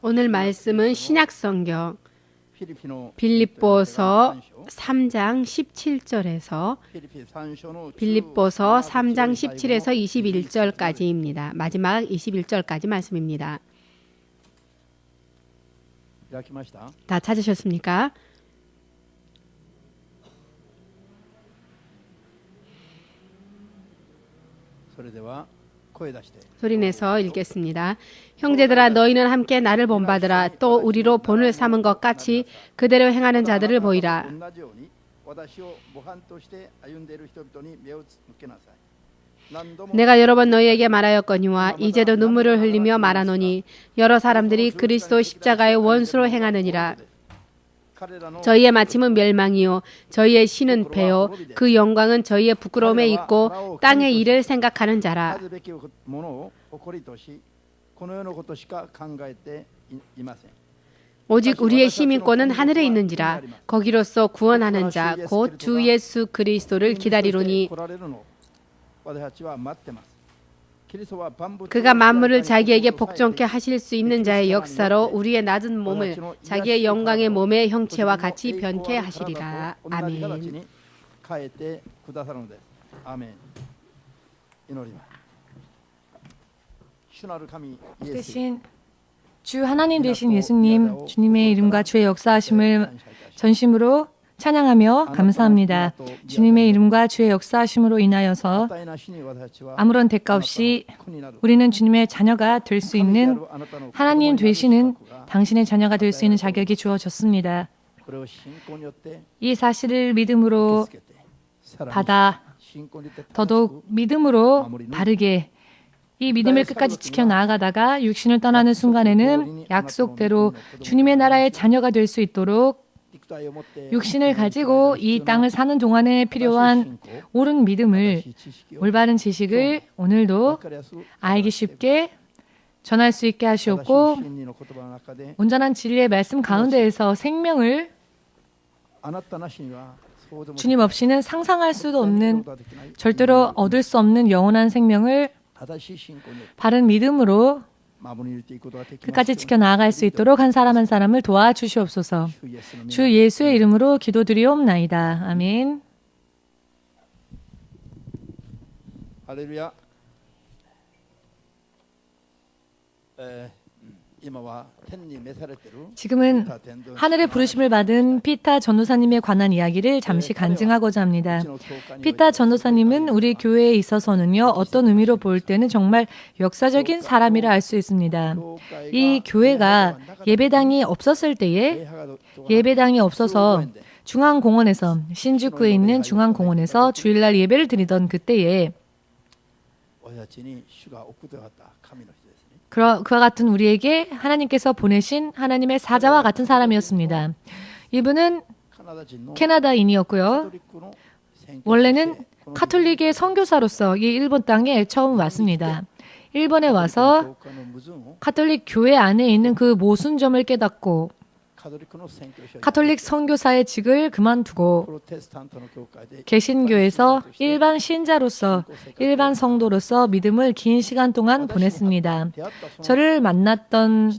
오늘 말씀은 신약성경 빌립보서 3장 17절에서 빌립보서 3장 17에서 21절까지입니다. 마지막 21절까지 말씀입니다. 다 찾으셨습니까? 소리내서 읽겠습니다. 형제들아 너희는 함께 나를 본받으라. 또 우리로 본을 삼은 것 같이 그대로 행하는 자들을 보이라. 내가 여러 번 너희에게 말하였거니와 이제도 눈물을 흘리며 말하노니 여러 사람들이 그리스도 십자가의 원수로 행하느니라. 저희의 마침은 멸망이요 저희의 신은 배요 그 영광은 저희의 부끄러움에 있고 땅의 일을 생각하는 자라. 오직 우리의 시민권은 하늘에 있는지라. 거기로서 구원하는 자 곧 주 예수 그리스도를 기다리로니 그가 만물을 자기에게 복종케 하실 수 있는 자의 역사로 우리의 낮은 몸을 자기의 영광의 몸의 형체와 같이 변케 하시리라. 아멘. 대신 주 하나님 되신 예수님, 주님의 이름과 주의 역사하심을 전심으로 찬양하며 감사합니다. 주님의 이름과 주의 역사하심으로 인하여서 아무런 대가 없이 우리는 주님의 자녀가 될 수 있는 하나님 되시는 당신의 자녀가 될 수 있는 자격이 주어졌습니다. 이 사실을 믿음으로 받아 더더욱 믿음으로 바르게 이 믿음을 끝까지 지켜나가다가 육신을 떠나는 순간에는 약속대로 주님의 나라의 자녀가 될 수 있도록 육신을 가지고 이 땅을 사는 동안에 필요한 옳은 믿음을, 올바른 지식을 오늘도 알기 쉽게 전할 수 있게 하시옵고 온전한 진리의 말씀 가운데에서 생명을 주님 없이는 상상할 수도 없는 절대로 얻을 수 없는 영원한 생명을 바른 믿음으로 끝까지 지켜나갈 수 있도록 한 사람 한 사람을 도와주시옵소서. 주 예수의 이름으로 기도드리옵나이다. 아멘. 할렐루야. 지금은 하늘의 부르심을 받은 피타 전도사님에 관한 이야기를 잠시 간증하고자 합니다. 피타 전도사님은 우리 교회에 있어서는요, 어떤 의미로 볼 때는 정말 역사적인 사람이라 알 수 있습니다. 이 교회가 예배당이 없었을 때에 예배당이 없어서 중앙공원에서 신주쿠에 있는 중앙공원에서 주일날 예배를 드리던 그때에 그와 같은 우리에게 하나님께서 보내신 하나님의 사자와 같은 사람이었습니다. 이분은 캐나다인이었고요. 원래는 카톨릭의 선교사로서 이 일본 땅에 처음 왔습니다. 일본에 와서 카톨릭 교회 안에 있는 그 모순점을 깨닫고 카톨릭 선교사의 직을 그만두고 개신교에서 일반 신자로서 일반 성도로서 믿음을 긴 시간 동안 보냈습니다. 저를 만났던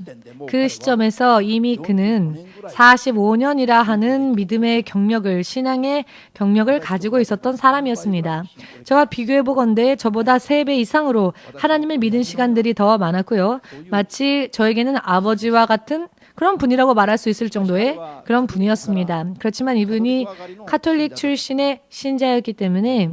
그 시점에서 이미 그는 45년이라 하는 믿음의 경력을, 신앙의 경력을 가지고 있었던 사람이었습니다. 저와 비교해보건대 저보다 3배 이상으로 하나님을 믿은 시간들이 더 많았고요. 마치 저에게는 아버지와 같은 그런 분이라고 말할 수 있을 정도의 그런 분이었습니다. 그렇지만 이분이 카톨릭 출신의 신자였기 때문에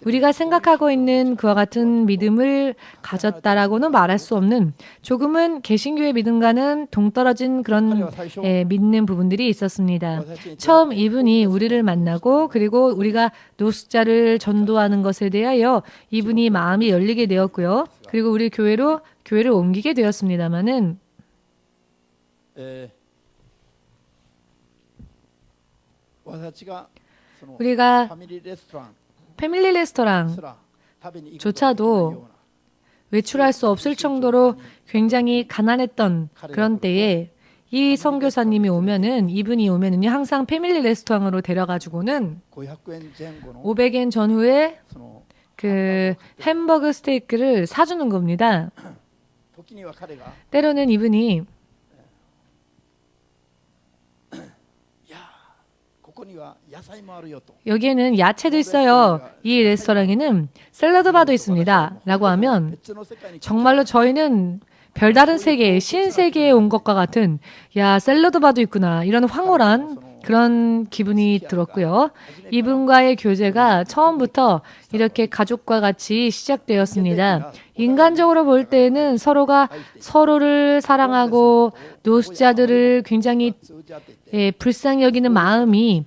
우리가 생각하고 있는 그와 같은 믿음을 가졌다라고는 말할 수 없는 조금은 개신교의 믿음과는 동떨어진 그런 믿는 부분들이 있었습니다. 처음 이분이 우리를 만나고 그리고 우리가 노숙자를 전도하는 것에 대하여 이분이 마음이 열리게 되었고요. 그리고 우리 교회를 옮기게 되었습니다마는 우리가 패밀리 레스토랑조차도 외출할 수 없을 정도로 굉장히 가난했던 그런 때에 이 선교사님이 오면은 이분이 오면은요 항상 패밀리 레스토랑으로 데려가지고는 500엔 전후에 그 햄버거 스테이크를 사주는 겁니다. 때로는 이분이 여기에는 야채도 있어요. 이 레스토랑에는 샐러드 바도 있습니다. 라고 하면 정말로 저희는 별다른 세계, 신세계에 온 것과 같은 야, 샐러드 바도 있구나. 이런 황홀한 그런 기분이 들었고요. 이분과의 교제가 처음부터 이렇게 가족과 같이 시작되었습니다. 인간적으로 볼 때는 서로가 서로를 사랑하고 노숙자들을 굉장히 불쌍히 여기는 마음이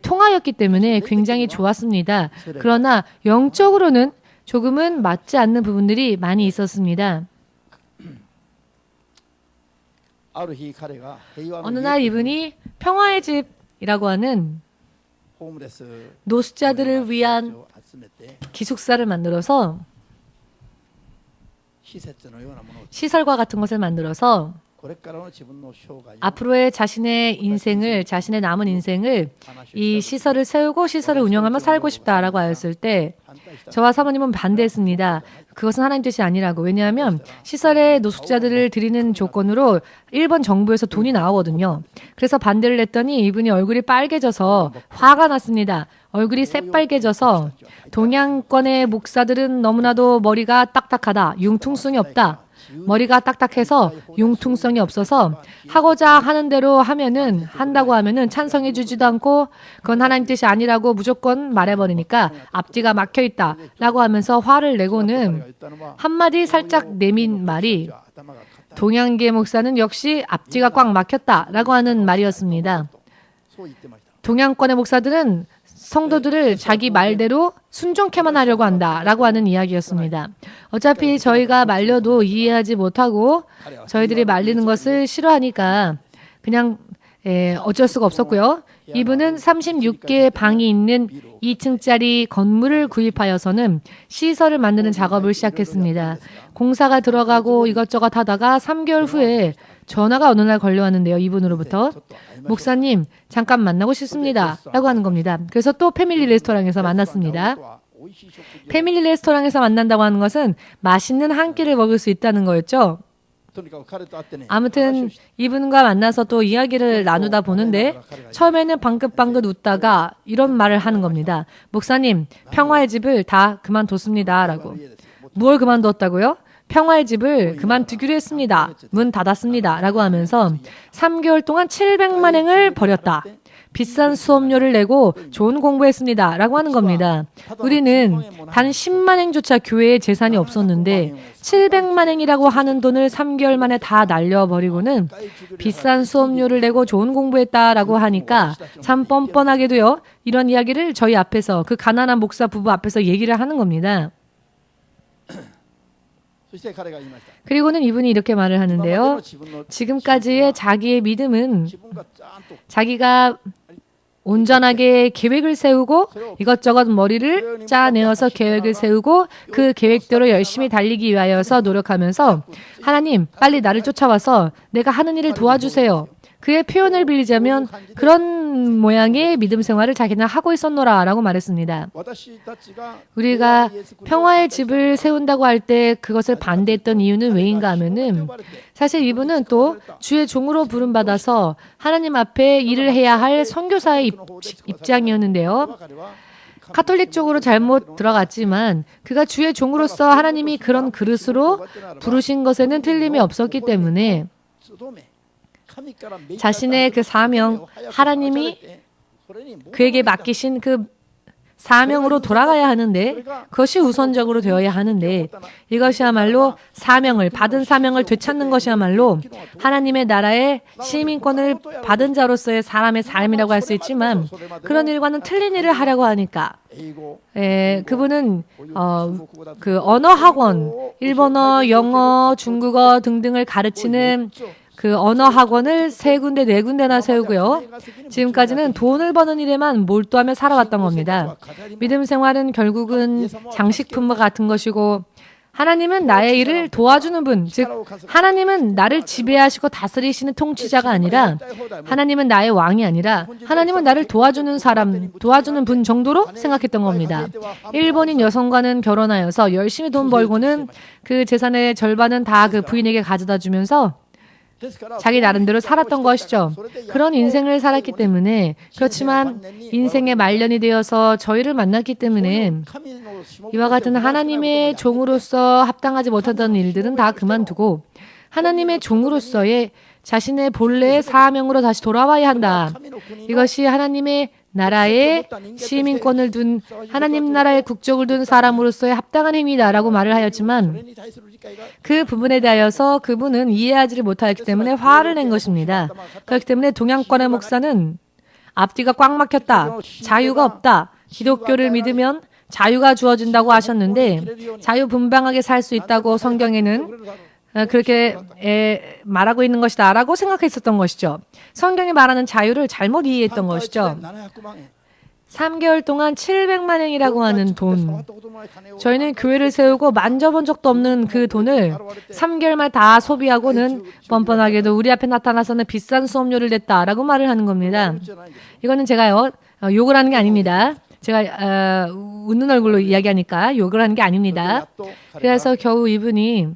통하였기 때문에 굉장히 좋았습니다. 그러나 영적으로는 조금은 맞지 않는 부분들이 많이 있었습니다. 어느 날 이분이 평화의 집이라고 하는 노숙자들을 위한 기숙사를 만들어서 시설과 같은 것을 만들어서 앞으로의 자신의 인생을, 자신의 남은 인생을 이 시설을 세우고 시설을 운영하며 살고 싶다라고 하였을 때 저와 사모님은 반대했습니다. 그것은 하나님 뜻이 아니라고. 왜냐하면 시설에 노숙자들을 드리는 조건으로 일본 정부에서 돈이 나오거든요. 그래서 반대를 했더니 이분이 얼굴이 빨개져서 화가 났습니다. 얼굴이 새빨개져서 동양권의 목사들은 너무나도 머리가 딱딱하다. 융통성이 없다. 머리가 딱딱해서 융통성이 없어서 하고자 하는 대로 하면은 한다고 하면은 찬성해 주지도 않고 그건 하나님 뜻이 아니라고 무조건 말해버리니까 앞뒤가 막혀 있다라고 하면서 화를 내고는 한마디 살짝 내민 말이 동양계 목사는 역시 앞뒤가 꽉 막혔다라고 하는 말이었습니다. 동양권의 목사들은 성도들을 자기 말대로 순종케만 하려고 한다라고 하는 이야기였습니다. 어차피 저희가 말려도 이해하지 못하고 저희들이 말리는 것을 싫어하니까 그냥 어쩔 수가 없었고요. 이분은 36개의 방이 있는 2층짜리 건물을 구입하여서는 시설을 만드는 작업을 시작했습니다. 공사가 들어가고 이것저것 하다가 3개월 후에 전화가 어느 날 걸려왔는데요. 이분으로부터 목사님 잠깐 만나고 싶습니다 라고 하는 겁니다. 그래서 또 패밀리 레스토랑에서 만났습니다. 패밀리 레스토랑에서 만난다고 하는 것은 맛있는 한 끼를 먹을 수 있다는 거였죠. 아무튼 이분과 만나서 또 이야기를 나누다 보는데 처음에는 방긋방긋 웃다가 이런 말을 하는 겁니다. 목사님 평화의 집을 다 그만뒀습니다 라고. 뭘 그만뒀다고요? 평화의 집을 그만두기로 했습니다. 문 닫았습니다. 라고 하면서 3개월 동안 700만 행을 벌였다. 비싼 수업료를 내고 좋은 공부했습니다. 라고 하는 겁니다. 우리는 단 10만 행조차 교회에 재산이 없었는데 700만 행이라고 하는 돈을 3개월 만에 다 날려버리고는 비싼 수업료를 내고 좋은 공부했다라고 하니까 참 뻔뻔하게도요. 이런 이야기를 저희 앞에서 그 가난한 목사 부부 앞에서 얘기를 하는 겁니다. 그리고는 이분이 이렇게 말을 하는데요. 지금까지의 자기의 믿음은 자기가 온전하게 계획을 세우고 이것저것 머리를 짜내어서 계획을 세우고 그 계획대로 열심히 달리기 위하여서 노력하면서 하나님 빨리 나를 쫓아와서 내가 하는 일을 도와주세요. 그의 표현을 빌리자면 그런 모양의 믿음 생활을 자기는 하고 있었노라 라고 말했습니다. 우리가 평화의 집을 세운다고 할 때 그것을 반대했던 이유는 왜인가 하면은 사실 이분은 또 주의 종으로 부름받아서 하나님 앞에 일을 해야 할 선교사의 입장이었는데요. 카톨릭 쪽으로 잘못 들어갔지만 그가 주의 종으로서 하나님이 그런 그릇으로 부르신 것에는 틀림이 없었기 때문에 자신의 그 사명, 하나님이 그에게 맡기신 그 사명으로 돌아가야 하는데 그것이 우선적으로 되어야 하는데 이것이야말로 받은 사명을 되찾는 것이야말로 하나님의 나라의 시민권을 받은 자로서의 사람의 삶이라고 할 수 있지만 그런 일과는 틀린 일을 하려고 하니까 그분은 그 언어 학원, 일본어, 영어, 중국어 등등을 가르치는 그 언어 학원을 3군데, 4군데나 세우고요. 지금까지는 돈을 버는 일에만 몰두하며 살아왔던 겁니다. 믿음 생활은 결국은 장식품과 같은 것이고 하나님은 나의 일을 도와주는 분, 즉 하나님은 나를 지배하시고 다스리시는 통치자가 아니라 하나님은 나의 왕이 아니라 하나님은 나를 도와주는 사람, 도와주는 분 정도로 생각했던 겁니다. 일본인 여성과는 결혼하여서 열심히 돈 벌고는 그 재산의 절반은 다 그 부인에게 가져다 주면서 자기 나름대로 살았던 것이죠. 그런 인생을 살았기 때문에, 그렇지만 인생의 말년이 되어서 저희를 만났기 때문에 이와 같은 하나님의 종으로서 합당하지 못하던 일들은 다 그만두고 하나님의 종으로서의 자신의 본래의 사명으로 다시 돌아와야 한다. 이것이 하나님의 나라에 시민권을 둔, 하나님 나라의 국적을 둔 사람으로서의 합당한 행위다라고 말을 하였지만 그 부분에 대하여서 그분은 이해하지를 못하였기 때문에 화를 낸 것입니다. 그렇기 때문에 동양권의 목사는 앞뒤가 꽉 막혔다. 자유가 없다. 기독교를 믿으면 자유가 주어진다고 하셨는데 자유분방하게 살 수 있다고 성경에는 그렇게 말하고 있는 것이다 라고 생각했었던 것이죠. 성경이 말하는 자유를 잘못 이해했던 것이죠. 3개월 동안 700만 엔이라고 하는 돈, 저희는 교회를 세우고 만져본 적도 없는 그 돈을 3개월만 다 소비하고는 뻔뻔하게도 우리 앞에 나타나서는 비싼 수업료를 냈다라고 말을 하는 겁니다. 이거는 제가요 욕을 하는 게 아닙니다. 제가 웃는 얼굴로 이야기하니까 욕을 하는 게 아닙니다. 그래서 겨우 이분이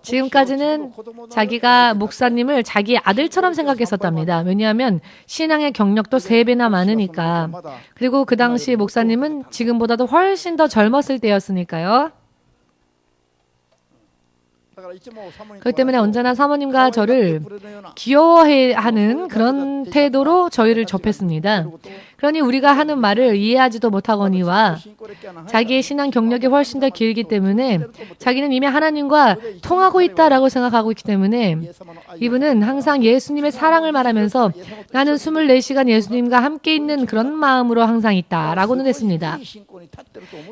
지금까지는 자기가 목사님을 자기 아들처럼 생각했었답니다. 왜냐하면 신앙의 경력도 3배나 많으니까. 그리고 그 당시 목사님은 지금보다도 훨씬 더 젊었을 때였으니까요. 그렇기 때문에 언제나 사모님과 저를 귀여워하는 그런 태도로 저희를 접했습니다. 그러니 우리가 하는 말을 이해하지도 못하거니와 자기의 신앙 경력이 훨씬 더 길기 때문에 자기는 이미 하나님과 통하고 있다라고 생각하고 있기 때문에 이분은 항상 예수님의 사랑을 말하면서 나는 24시간 예수님과 함께 있는 그런 마음으로 항상 있다라고는 했습니다.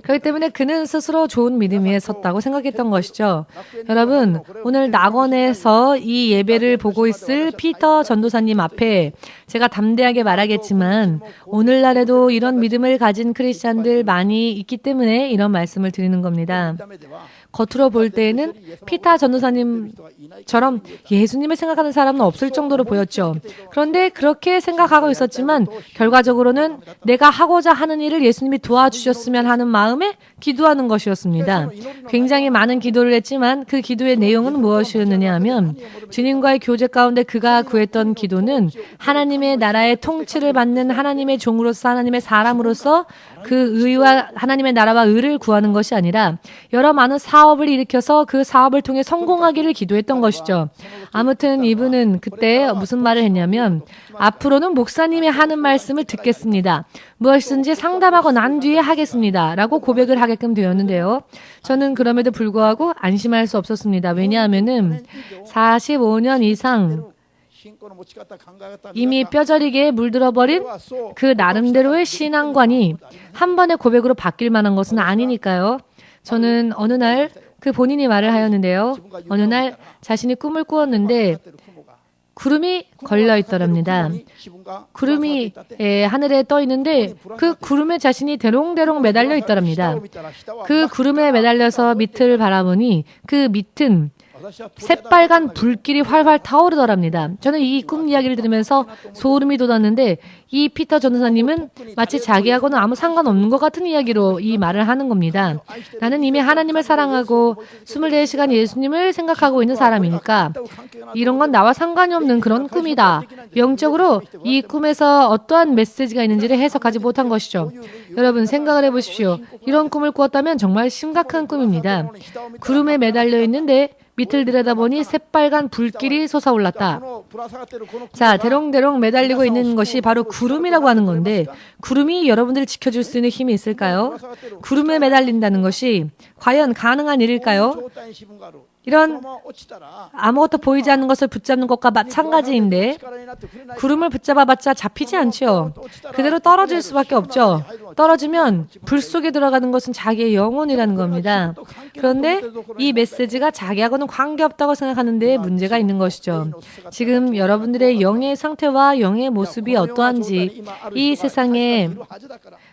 그렇기 때문에 그는 스스로 좋은 믿음 위에 섰다고 생각했던 것이죠. 여러분, 오늘 낙원에서 이 예배를 보고 있을 피터 전도사님 앞에 제가 담대하게 말하겠지만 오늘날에도 이런 믿음을 가진 크리스찬들 많이 있기 때문에 이런 말씀을 드리는 겁니다. 겉으로 볼 때에는 피터 전도사님처럼 예수님을 생각하는 사람은 없을 정도로 보였죠. 그런데 그렇게 생각하고 있었지만 결과적으로는 내가 하고자 하는 일을 예수님이 도와주셨으면 하는 마음에 기도하는 것이었습니다. 굉장히 많은 기도를 했지만 그 기도의 내용은 무엇이었느냐 하면 주님과의 교제 가운데 그가 구했던 기도는 하나님의 나라의 통치를 받는 하나님의 종으로서 하나님의 사람으로서 그 의와 하나님의 나라와 의를 구하는 것이 아니라 여러 많은 사업을 일으켜서 그 사업을 통해 성공하기를 기도했던 것이죠. 아무튼 이분은 그때 무슨 말을 했냐면 앞으로는 목사님이 하는 말씀을 듣겠습니다. 무엇이든지 상담하고 난 뒤에 하겠습니다. 라고 고백을 하게끔 되었는데요. 저는 그럼에도 불구하고 안심할 수 없었습니다. 왜냐하면은 45년 이상 이미 뼈저리게 물들어버린 그 나름대로의 신앙관이 한 번의 고백으로 바뀔 만한 것은 아니니까요. 저는 어느 날 그 본인이 말을 하였는데요. 어느 날 자신이 꿈을 꾸었는데 구름이 걸려 있더랍니다. 구름이 하늘에 떠 있는데 그 구름에 자신이 대롱대롱 매달려 있더랍니다. 그 구름에 매달려서 밑을 바라보니 그 밑은 새빨간 불길이 활활 타오르더랍니다. 저는 이 꿈 이야기를 들으면서 소름이 돋았는데 이 피터 전도사님은 마치 자기하고는 아무 상관없는 것 같은 이야기로 이 말을 하는 겁니다. 나는 이미 하나님을 사랑하고 24시간 예수님을 생각하고 있는 사람이니까 이런 건 나와 상관이 없는 그런 꿈이다. 영적으로 이 꿈에서 어떠한 메시지가 있는지를 해석하지 못한 것이죠. 여러분 생각을 해보십시오. 이런 꿈을 꾸었다면 정말 심각한 꿈입니다. 구름에 매달려 있는데 밑을 들여다보니 새빨간 불길이 솟아올랐다. 자, 대롱대롱 매달리고 있는 것이 바로 구름이라고 하는 건데 구름이 여러분들을 지켜줄 수 있는 힘이 있을까요? 구름에 매달린다는 것이 과연 가능한 일일까요? 이런 아무것도 보이지 않는 것을 붙잡는 것과 마찬가지인데 구름을 붙잡아봤자 잡히지 않죠. 그대로 떨어질 수밖에 없죠. 떨어지면 불 속에 들어가는 것은 자기의 영혼이라는 겁니다. 그런데 이 메시지가 자기하고는 관계없다고 생각하는 데 문제가 있는 것이죠. 지금 여러분들의 영의 상태와 영의 모습이 어떠한지 이 세상에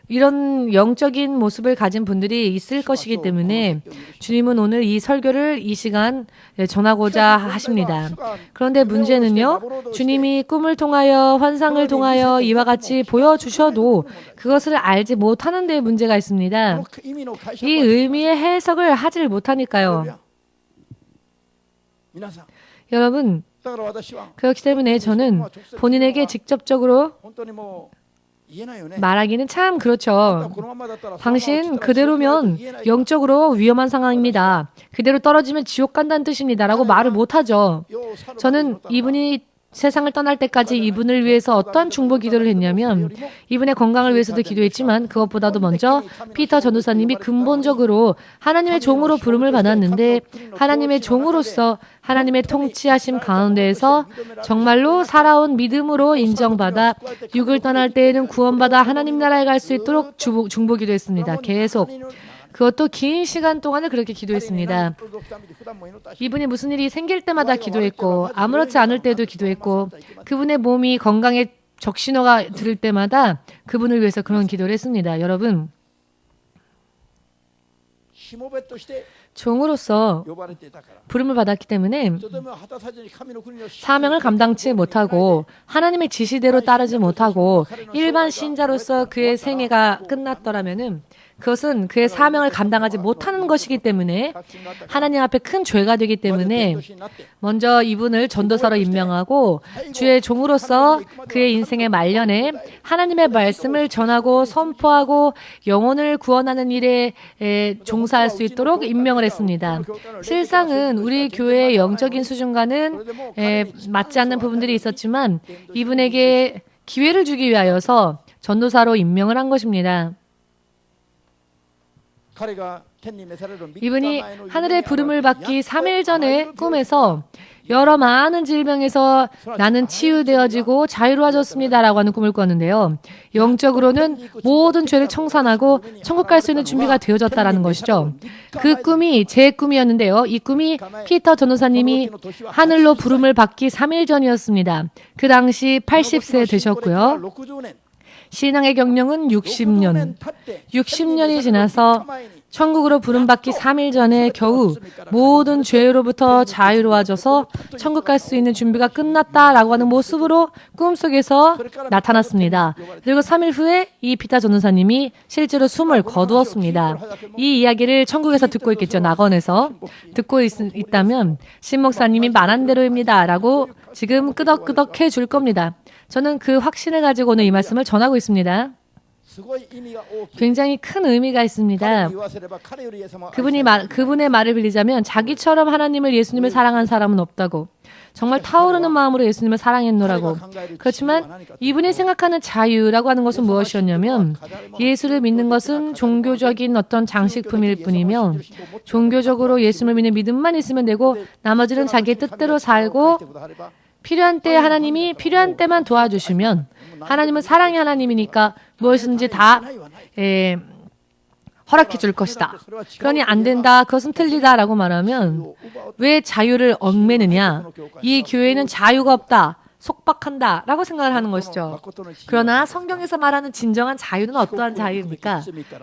이런 영적인 모습을 가진 분들이 있을 것이기 때문에 주님은 오늘 이 설교를 이 시간 전하고자 하십니다. 그런데 문제는요, 주님이 꿈을 통하여 환상을 통하여 이와 같이 보여주셔도 그것을 알지 못하는 데 문제가 있습니다. 이 의미의 해석을 하질 못하니까요. 여러분, 그렇기 때문에 저는 본인에게 직접적으로 말하기는 참 그렇죠. 당신 그대로면 영적으로 위험한 상황입니다. 그대로 떨어지면 지옥 간다는 뜻입니다. 라고 말을 못하죠. 저는 이분이 세상을 떠날 때까지 이분을 위해서 어떠한 중보 기도를 했냐면 이분의 건강을 위해서도 기도했지만 그것보다도 먼저 피터 전도사님이 근본적으로 하나님의 종으로 부름을 받았는데 하나님의 종으로서 하나님의 통치하심 가운데에서 정말로 살아온 믿음으로 인정받아 육을 떠날 때에는 구원받아 하나님 나라에 갈 수 있도록 중보 기도했습니다. 계속. 그것도 긴 시간 동안을 그렇게 기도했습니다. 이분이 무슨 일이 생길 때마다 기도했고 아무렇지 않을 때도 기도했고 그분의 몸이 건강에 적신호가 들을 때마다 그분을 위해서 그런 기도를 했습니다. 여러분, 종으로서 부름을 받았기 때문에 사명을 감당치 못하고 하나님의 지시대로 따르지 못하고 일반 신자로서 그의 생애가 끝났더라면은 그것은 그의 사명을 감당하지 못하는 것이기 때문에 하나님 앞에 큰 죄가 되기 때문에 먼저 이분을 전도사로 임명하고 주의 종으로서 그의 인생의 말년에 하나님의 말씀을 전하고 선포하고 영혼을 구원하는 일에 종사할 수 있도록 임명을 했습니다. 실상은 우리 교회의 영적인 수준과는 맞지 않는 부분들이 있었지만 이분에게 기회를 주기 위하여서 전도사로 임명을 한 것입니다. 이분이 하늘의 부름을 받기 3일 전에 꿈에서 여러 많은 질병에서 나는 치유되어지고 자유로워졌습니다라고 하는 꿈을 꿨는데요. 영적으로는 모든 죄를 청산하고 천국 갈 수 있는 준비가 되어졌다라는 것이죠. 그 꿈이 제 꿈이었는데요. 이 꿈이 피터 전도사님이 하늘로 부름을 받기 3일 전이었습니다. 그 당시 80세 되셨고요. 신앙의 경력은 60년. 60년이 지나서 천국으로 부름받기 3일 전에 겨우 모든 죄로부터 자유로워져서 천국 갈 수 있는 준비가 끝났다라고 하는 모습으로 꿈속에서 나타났습니다. 그리고 3일 후에 이 피터 전도사님이 실제로 숨을 거두었습니다. 이 이야기를 천국에서 듣고 있겠죠. 낙원에서. 듣고 있다면 신 목사님이 말한 대로입니다. 라고 지금 끄덕끄덕 해줄 겁니다. 저는 그 확신을 가지고 오늘 이 말씀을 전하고 있습니다. 굉장히 큰 의미가 있습니다. 그분의 말을 빌리자면 자기처럼 하나님을 예수님을 사랑한 사람은 없다고. 정말 타오르는 마음으로 예수님을 사랑했노라고. 그렇지만 이분이 생각하는 자유라고 하는 것은 무엇이었냐면 예수를 믿는 것은 종교적인 어떤 장식품일 뿐이며 종교적으로 예수님을 믿는 믿음만 있으면 되고 나머지는 자기의 뜻대로 살고 필요한 때 하나님이 필요한 때만 도와주시면 하나님은 사랑의 하나님이니까 무엇이든지 다 허락해 줄 것이다. 그러니 안 된다. 그것은 틀리다라고 말하면 왜 자유를 얽매느냐? 이 교회는 자유가 없다. 속박한다 라고 생각을 하는 것이죠. 그러나 성경에서 말하는 진정한 자유는 어떠한 자유입니까?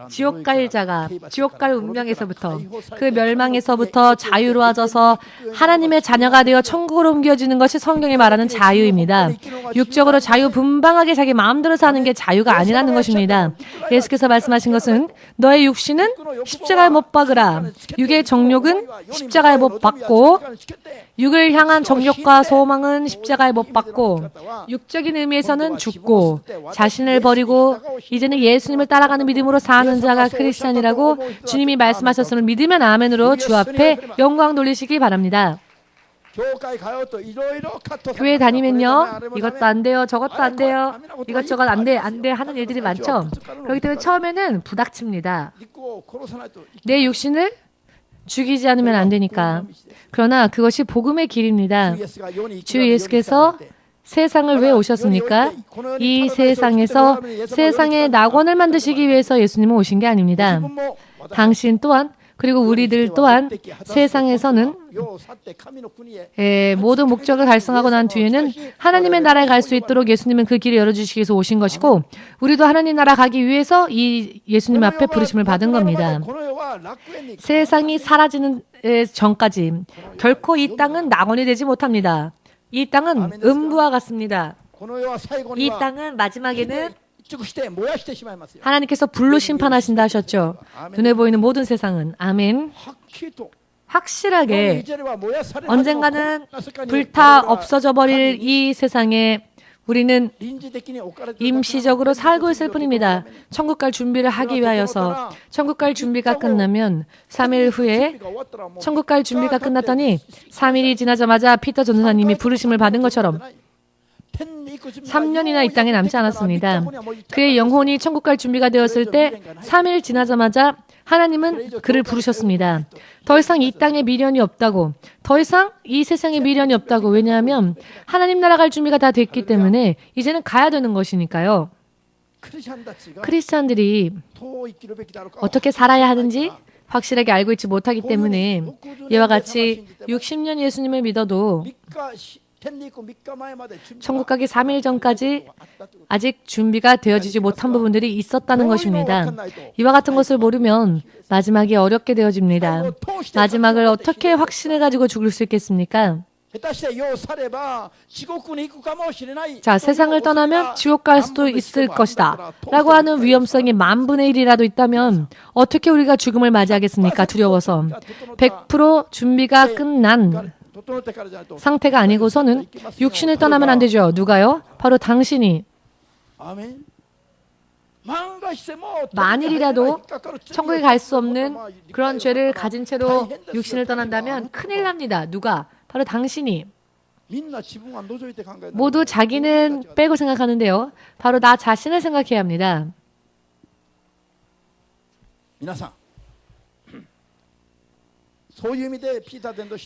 지옥 갈 자가 지옥 갈 운명에서부터 그 멸망에서부터 자유로워져서 하나님의 자녀가 되어 천국으로 옮겨지는 것이 성경이 말하는 자유입니다. 육적으로 자유분방하게 자기 마음대로 사는 게 자유가 아니라는 것입니다. 예수께서 말씀하신 것은 너의 육신은 십자가에 못 박으라. 육의 정욕은 십자가에 못 박고 육을 향한 정욕과 소망은 십자가에 못 박고 육적인 의미에서는 죽고 자신을 버리고 이제는 예수님을 따라가는 믿음으로 사는 자가 크리스찬이라고 주님이 말씀하셨음을 믿으면 아멘으로 주 앞에 영광 돌리시기 바랍니다. 교회 다니면요, 이것도 안 돼요, 저것도 안 돼요, 이것저것 안 돼 하는 일들이 많죠. 그렇기 때문에 처음에는 부닥칩니다. 내 육신을 죽이지 않으면 안 되니까. 그러나 그것이 복음의 길입니다. 주 예수께서 세상을 왜 오셨습니까? 이 세상에서 세상의 낙원을 만드시기 위해서 예수님은 오신 게 아닙니다. 당신 또한 그리고 우리들 또한 세상에서는 모든 목적을 달성하고 난 뒤에는 하나님의 나라에 갈 수 있도록 예수님은 그 길을 열어주시기 위해서 오신 것이고 우리도 하나님 나라 가기 위해서 이 예수님 앞에 부르심을 받은 겁니다. 세상이 사라지는 전까지 결코 이 땅은 낙원이 되지 못합니다. 이 땅은 음부와 같습니다. 이 땅은 마지막에는 하나님께서 불로 심판하신다 하셨죠. 눈에 보이는 모든 세상은. 아멘. 확실하게 언젠가는 불타 없어져 버릴 이 세상에 우리는 임시적으로 살고 있을 뿐입니다. 천국 갈 준비를 하기 위하여서 천국 갈 준비가 끝나면 3일 후에 천국 갈 준비가 끝났더니 3일이 지나자마자 피터 전도사님이 부르심을 받은 것처럼 3년이나 이 땅에 남지 않았습니다. 그의 영혼이 천국 갈 준비가 되었을 때 3일 지나자마자 하나님은 그를 부르셨습니다. 더 이상 이 땅에 미련이 없다고, 더 이상 이 세상에 미련이 없다고. 왜냐하면 하나님 나라 갈 준비가 다 됐기 때문에 이제는 가야 되는 것이니까요. 크리스찬들이 어떻게 살아야 하는지 확실하게 알고 있지 못하기 때문에 이와 같이 60년 예수님을 믿어도 천국 가기 3일 전까지 아직 준비가 되어지지 못한 부분들이 있었다는 것입니다. 이와 같은 것을 모르면 마지막이 어렵게 되어집니다. 마지막을 어떻게 확신해가지고 죽을 수 있겠습니까? 자, 세상을 떠나면 지옥 갈 수도 있을 것이다 라고 하는 위험성이 10,000분의 1이라도 있다면 어떻게 우리가 죽음을 맞이하겠습니까? 두려워서. 100% 준비가 끝난 상태가 아니고서는 육신을 떠나면 안 되죠. 누가요? 바로 당신이. 만일이라도 천국에 갈 수 없는 그런 죄를 가진 채로 육신을 떠난다면 큰일 납니다. 누가? 바로 당신이. 모두 자기는 빼고 생각하는데요. 바로 나 자신을 생각해야 합니다.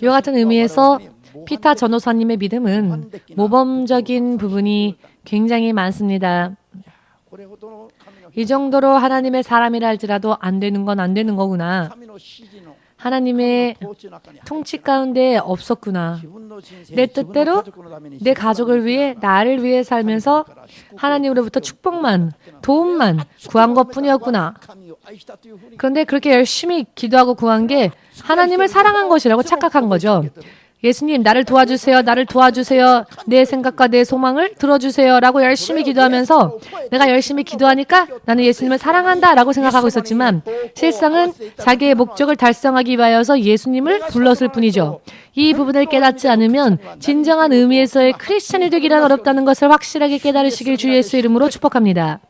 이와 같은 의미에서 피타 전도사님의 믿음은 모범적인 부분이 굉장히 많습니다. 이 정도로 하나님의 사람이라 할지라도 안 되는 건 안 되는 거구나. 하나님의 통치 가운데 없었구나. 내 뜻대로 내 가족을 위해 나를 위해 살면서 하나님으로부터 축복만, 도움만 구한 것뿐이었구나. 그런데 그렇게 열심히 기도하고 구한 게 하나님을 사랑한 것이라고 착각한 거죠. 예수님, 나를 도와주세요. 나를 도와주세요. 내 생각과 내 소망을 들어주세요. 라고 열심히 기도하면서 내가 열심히 기도하니까 나는 예수님을 사랑한다 라고 생각하고 있었지만 실상은 자기의 목적을 달성하기 위하여서 예수님을 불렀을 뿐이죠. 이 부분을 깨닫지 않으면 진정한 의미에서의 크리스찬이 되기란 어렵다는 것을 확실하게 깨달으시길 주 예수의 이름으로 축복합니다.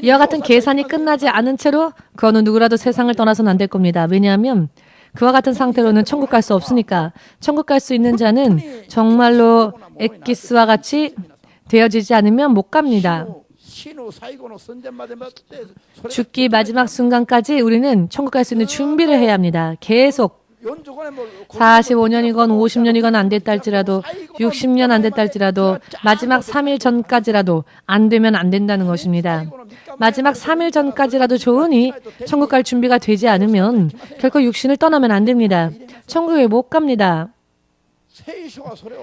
이와 같은 계산이 끝나지 않은 채로 그 어느 누구라도 세상을 떠나서는 안 될 겁니다. 왜냐하면 그와 같은 상태로는 천국 갈 수 없으니까. 천국 갈 수 있는 자는 정말로 엑기스와 같이 되어지지 않으면 못 갑니다. 죽기 마지막 순간까지 우리는 천국 갈 수 있는 준비를 해야 합니다. 계속 45년이건 50년이건 안 됐다 할지라도 60년 안 됐다 할지라도 마지막 3일 전까지라도 안 되면 안 된다는 것입니다. 마지막 3일 전까지라도 좋으니 천국 갈 준비가 되지 않으면 결코 육신을 떠나면 안 됩니다. 천국에 못 갑니다.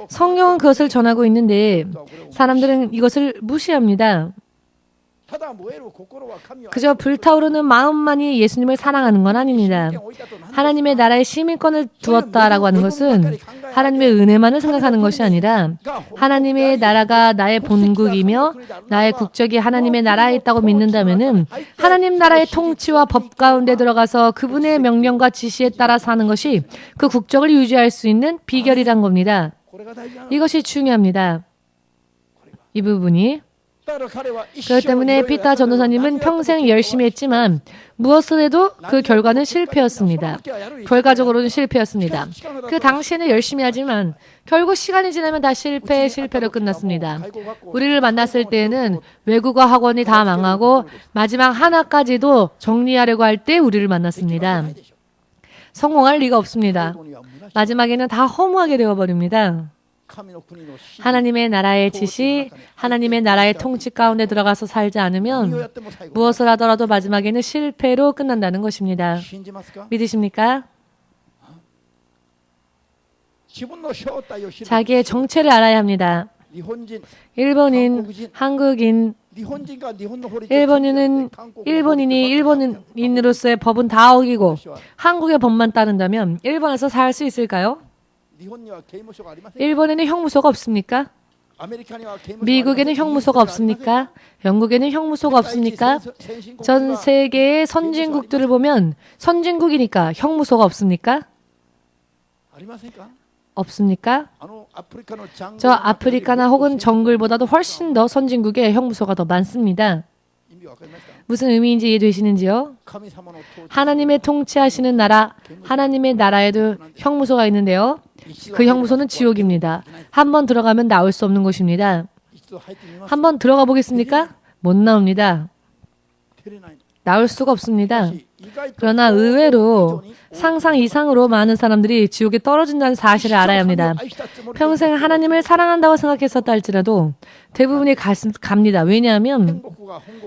성경은 그것을 전하고 있는데 사람들은 이것을 무시합니다. 그저 불타오르는 마음만이 예수님을 사랑하는 건 아닙니다. 하나님의 나라에 시민권을 두었다라고 하는 것은 하나님의 은혜만을 생각하는 것이 아니라 하나님의 나라가 나의 본국이며 나의 국적이 하나님의 나라에 있다고 믿는다면은 하나님 나라의 통치와 법 가운데 들어가서 그분의 명령과 지시에 따라 사는 것이 그 국적을 유지할 수 있는 비결이란 겁니다. 이것이 중요합니다. 이 부분이 그렇기 때문에 피타 전도사님은 평생 열심히 했지만 무엇을 해도 그 결과는 실패였습니다. 결과적으로는 실패였습니다. 그 당시에는 열심히 하지만 결국 시간이 지나면 다 실패로 끝났습니다. 우리를 만났을 때에는 외국어 학원이 다 망하고 마지막 하나까지도 정리하려고 할 때 우리를 만났습니다. 성공할 리가 없습니다. 마지막에는 다 허무하게 되어버립니다. 하나님의 나라의 지시, 하나님의 나라의 통치 가운데 들어가서 살지 않으면 무엇을 하더라도 마지막에는 실패로 끝난다는 것입니다. 믿으십니까? 자기의 정체를 알아야 합니다. 일본인, 한국인, 일본인이 일본인으로서의 법은 다 어기고 한국의 법만 따른다면 일본에서 살 수 있을까요? 일본에는 형무소가 없습니까? 미국에는 형무소가 없습니까? 영국에는 형무소가 없습니까? 전 세계의 선진국들을 보면 선진국이니까 형무소가 없습니까? 없습니까? 저 아프리카나 혹은 정글보다도 훨씬 더 선진국에 형무소가 더 많습니다. 무슨 의미인지 이해되시는지요? 하나님의 통치하시는 나라, 하나님의 나라에도 형무소가 있는데요. 그 형무소는 지옥입니다. 한번 들어가면 나올 수 없는 곳입니다. 한번 들어가 보겠습니까? 못 나옵니다. 나올 수가 없습니다. 그러나 의외로 상상 이상으로 많은 사람들이 지옥에 떨어진다는 사실을 알아야 합니다. 평생 하나님을 사랑한다고 생각했었다 할지라도 대부분이 갑니다. 왜냐하면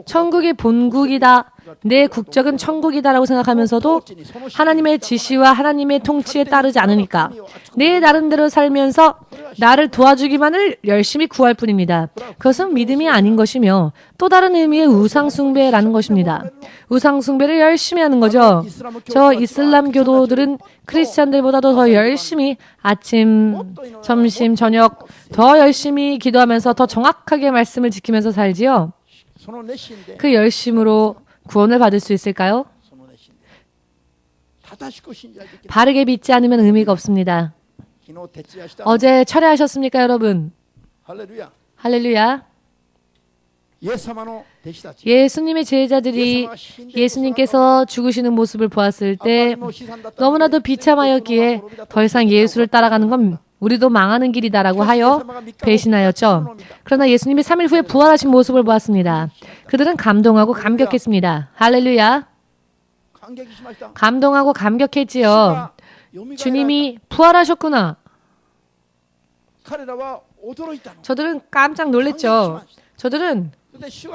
천국이 본국이다. 내 국적은 천국이다라고 생각하면서도 하나님의 지시와 하나님의 통치에 따르지 않으니까 내 나름대로 살면서 나를 도와주기만을 열심히 구할 뿐입니다. 그것은 믿음이 아닌 것이며 또 다른 의미의 우상숭배라는 것입니다. 우상숭배를 열심히 하는 거죠. 저 이슬람 교도들은 크리스찬들보다도 더 열심히 아침, 점심, 저녁 더 열심히 기도하면서 더 정확하게 말씀을 지키면서 살지요. 그 열심으로 구원을 받을 수 있을까요? 바르게 믿지 않으면 의미가 없습니다. 어제 철회하셨습니까, 여러분? 할렐루야. 예수님의 제자들이 예수님께서 죽으시는 모습을 보았을 때 너무나도 비참하였기에 더 이상 예수를 따라가는 건 우리도 망하는 길이다라고 하여 배신하였죠. 그러나 예수님이 3일 후에 부활하신 모습을 보았습니다. 그들은 감동하고 감격했습니다. 할렐루야. 감동하고 감격했지요. 주님이 부활하셨구나. 저들은 깜짝 놀랐죠. 저들은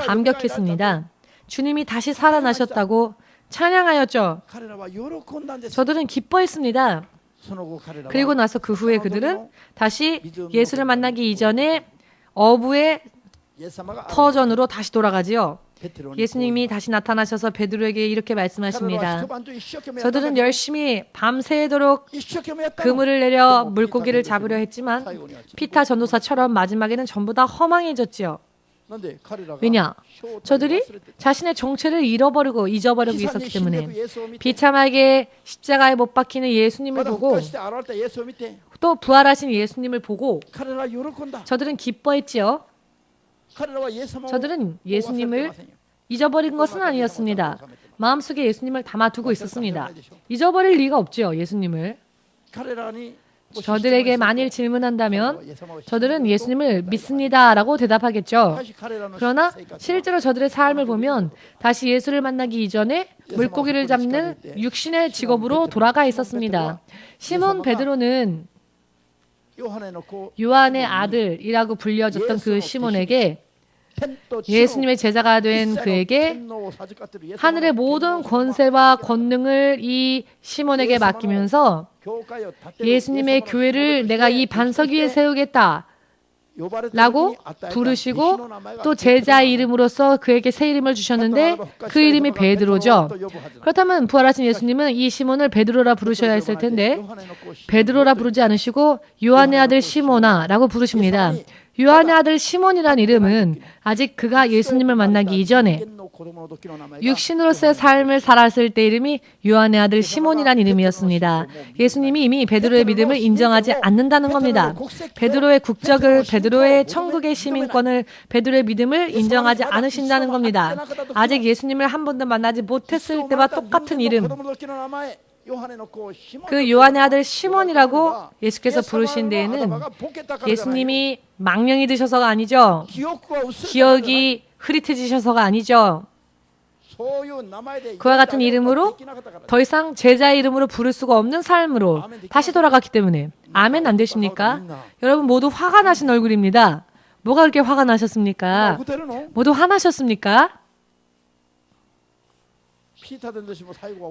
감격했습니다. 주님이 다시 살아나셨다고 찬양하였죠. 저들은 기뻐했습니다. 그리고 나서 그 후에 그들은 다시 예수를 만나기 이전에 어부의 터전으로 다시 돌아가지요. 예수님이 다시 나타나셔서 베드로에게 이렇게 말씀하십니다. 저들은 열심히 밤새도록 그물을 내려 물고기를 잡으려 했지만 피타 전도사처럼 마지막에는 전부 다 허망해졌지요. 왜냐? 저들이 자신의 정체를 잊어버리고 있었기 때문에 비참하게 십자가에 못 박히는 예수님을 보고 또 부활하신 예수님을 보고 저들은 기뻐했지요. 저들은 예수님을 잊어버린 것은 아니었습니다. 마음속에 예수님을 담아두고 있었습니다. 잊어버릴 리가 없죠, 예수님을. 저들에게 만일 질문한다면 저들은 예수님을 믿습니다라고 대답하겠죠. 그러나 실제로 저들의 삶을 보면 다시 예수를 만나기 이전에 물고기를 잡는 육신의 직업으로 돌아가 있었습니다. 시몬 베드로는 요한의 아들이라고 불려졌던 그 시몬에게 예수님의 제자가 된 그에게 하늘의 모든 권세와 권능을 이 시몬에게 맡기면서 예수님의 교회를 내가 이 반석 위에 세우겠다 라고 부르시고 또 제자 이름으로서 그에게 새 이름을 주셨는데 그 이름이 베드로죠. 그렇다면 부활하신 예수님은 이 시몬을 베드로라 부르셔야 했을 텐데 베드로라 부르지 않으시고 요한의 아들 시몬아 라고 부르십니다. 요한의 아들 시몬이란 이름은 아직 그가 예수님을 만나기 이전에 육신으로서의 삶을 살았을 때 이름이 요한의 아들 시몬이란 이름이었습니다. 예수님이 이미 베드로의 믿음을 인정하지 않는다는 겁니다. 베드로의 국적을, 베드로의 천국의 시민권을, 베드로의 믿음을 인정하지 않으신다는 겁니다. 아직 예수님을 한 번도 만나지 못했을 때와 똑같은 이름, 그 요한의 아들 시몬이라고 예수께서 부르신 데에는 예수님이 망령이 드셔서가 아니죠. 기억이 흐릿해지셔서가 아니죠. 그와 같은 이름으로 더 이상 제자의 이름으로 부를 수가 없는 삶으로 다시 돌아갔기 때문에. 아멘 안 되십니까? 여러분 모두 화가 나신 얼굴입니다. 뭐가 그렇게 화가 나셨습니까? 모두 화나셨습니까?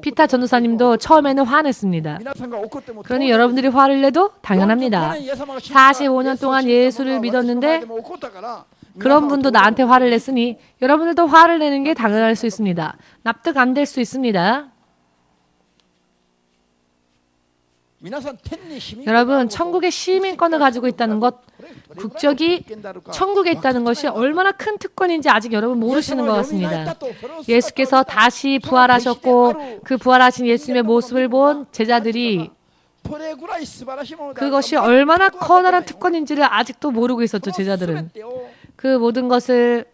피타 전도사님도 처음에는 화냈습니다. 그러니 여러분들이 화를 내도 당연합니다. 45년 동안 예수를 믿었는데 그런 분도 나한테 화를 냈으니 여러분들도 화를 내는 게 당연할 수 있습니다. 납득 안 될 수 있습니다. 여러분, 천국의 시민권을 가지고 있다는 것, 국적이 천국에 있다는 것이 얼마나 큰 특권인지 아직 여러분 모르시는 것 같습니다. 예수께서 다시 부활하셨고 그 부활하신 예수님의 모습을 본 제자들이 그것이 얼마나 커다란 특권인지를 아직도 모르고 있었죠. 제자들은 그 모든 것을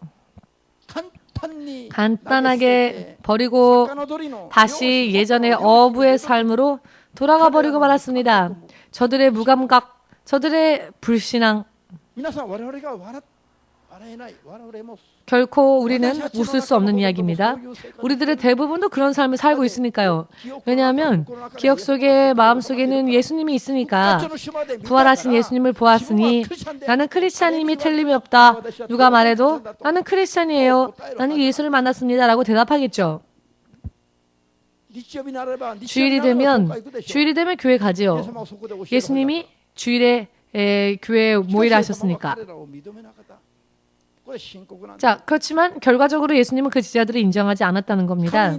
간단하게 버리고 다시 예전의 어부의 삶으로 돌아가 버리고 말았습니다. 저들의 무감각, 저들의 불신앙, 결코 우리는 웃을 수 없는 이야기입니다. 우리들의 대부분도 그런 삶을 살고 있으니까요. 왜냐하면 기억 속에, 마음 속에는 예수님이 있으니까 부활하신 예수님을 보았으니 나는 크리스찬임이 틀림이 없다. 누가 말해도 나는 크리스찬이에요. 나는 예수를 만났습니다. 라고 대답하겠죠. 주일이 되면 교회 가지요. 예수님이 주일에 교회에 모이라 하셨으니까. 자, 그렇지만 결과적으로 예수님은 그 제자들을 인정하지 않았다는 겁니다.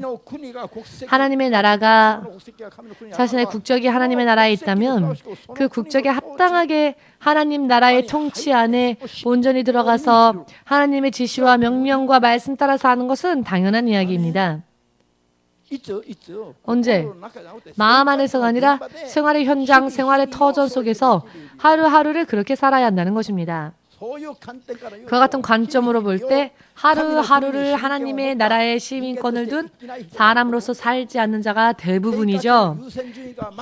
하나님의 나라가 자신의 국적이 하나님의 나라에 있다면 그 국적에 합당하게 하나님 나라의 통치 안에 온전히 들어가서 하나님의 지시와 명령과 말씀 따라 사는 것은 당연한 이야기입니다. 언제? 마음 안에서가 아니라 생활의 현장, 생활의 터전 속에서 하루하루를 그렇게 살아야 한다는 것입니다. 그와 같은 관점으로 볼 때 하루하루를 하나님의 나라의 시민권을 둔 사람으로서 살지 않는 자가 대부분이죠.